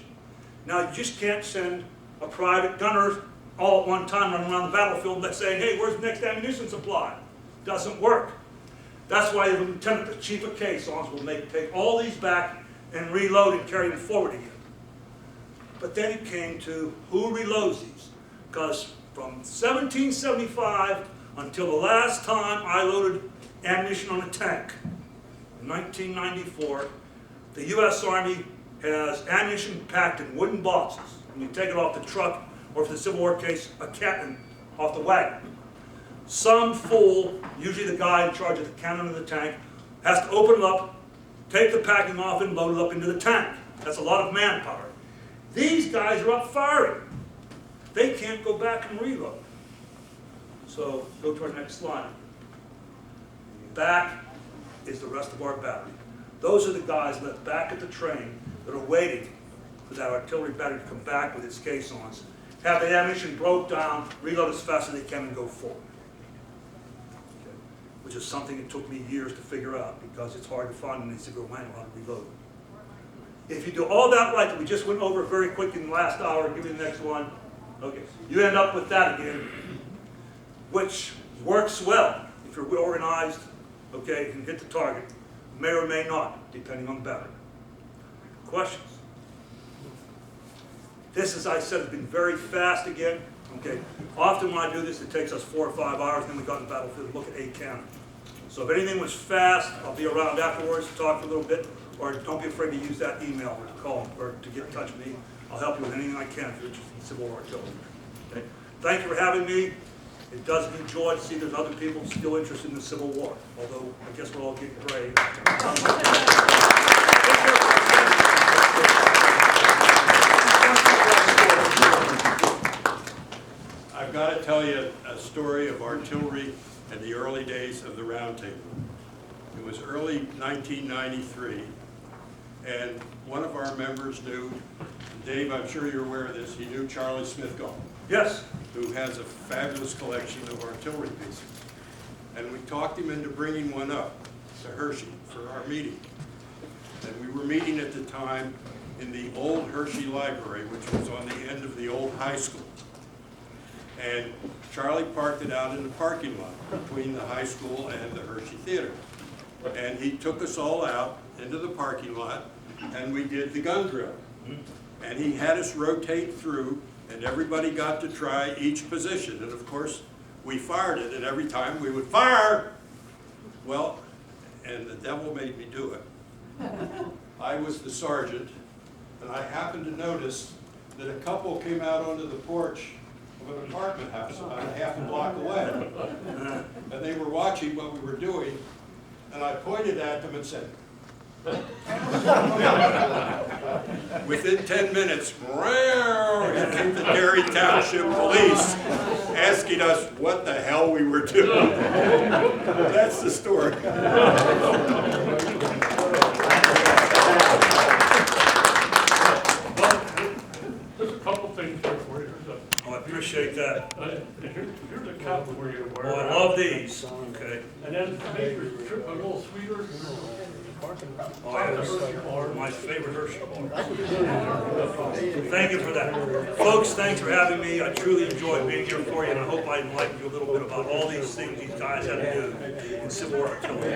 Now, you just can't send a private gunner all at one time running around the battlefield and saying, hey, where's the next ammunition supply? Doesn't work. That's why the lieutenant, the chief of caissons, will take all these back and reload and carry them forward again. But then it came to who reloads these. Because from 1775 until the last time I loaded ammunition on a tank, in 1994, the U.S. Army has ammunition packed in wooden boxes. And you take it off the truck, or for the Civil War case, a cannon off the wagon. Some fool, usually the guy in charge of the cannon of the tank, has to open it up, take the packing off and load it up into the tank. That's a lot of manpower. These guys are up firing. They can't go back and reload. So go to our next slide. Back is the rest of our battery. Those are the guys left back at the train that are waiting for that artillery battery to come back with its caissons, have the ammunition broke down, reload as fast as they can, and go forward. Okay. Which is something that took me years to figure out because it's hard to find in a single manual how to reload. If you do all that right that we just went over very quick in the last hour, give me the next one. Okay, you end up with that again, which works well if you're well organized, okay, and hit the target. May or may not, depending on the battery. Questions? This, as I said, has been very fast again. Okay, often when I do this, it takes us 4 or 5 hours, then we got in the battlefield and look at a cannon. So if anything was fast, I'll be around afterwards to talk for a little bit, or don't be afraid to use that email or to call or to get in touch with me. I'll help you with anything I can if you're interested in Civil War artillery. Okay? Thank you for having me. It does me joy to see there's other people still interested in the Civil War, although I guess we're all getting gray. I've got to tell you a story of artillery in the early days of the Round Table. It was early 1993, and one of our members knew, Dave, I'm sure you're aware of this, he knew Charlie Smithgall. Yes. Who has a fabulous collection of artillery pieces. And we talked him into bringing one up to Hershey for our meeting. And we were meeting at the time in the old Hershey Library, which was on the end of the old high school. And Charlie parked it out in the parking lot between the high school and the Hershey Theater. And he took us all out into the parking lot, and we did the gun drill. And he had us rotate through, and everybody got to try each position. And of course, we fired it, and every time we would fire, well, and the devil made me do it. I was the sergeant, and I happened to notice that a couple came out onto the porch of an apartment house about a half a block away. And they were watching what we were doing, and I pointed at them and said, within 10 minutes, here came the Derry Township Police asking us what the hell we were doing. That's the story. There's a couple things here for you. Oh, I appreciate that. Here's a cap for you. Oh, I love these. Okay. And then to make your trip a little sweeter, Oh, yeah, my favorite Hershey bar. Thank you for that. Folks, thanks for having me. I truly enjoyed being here for you, and I hope I enlightened you a little bit about all these things these guys had to do in Civil War artillery.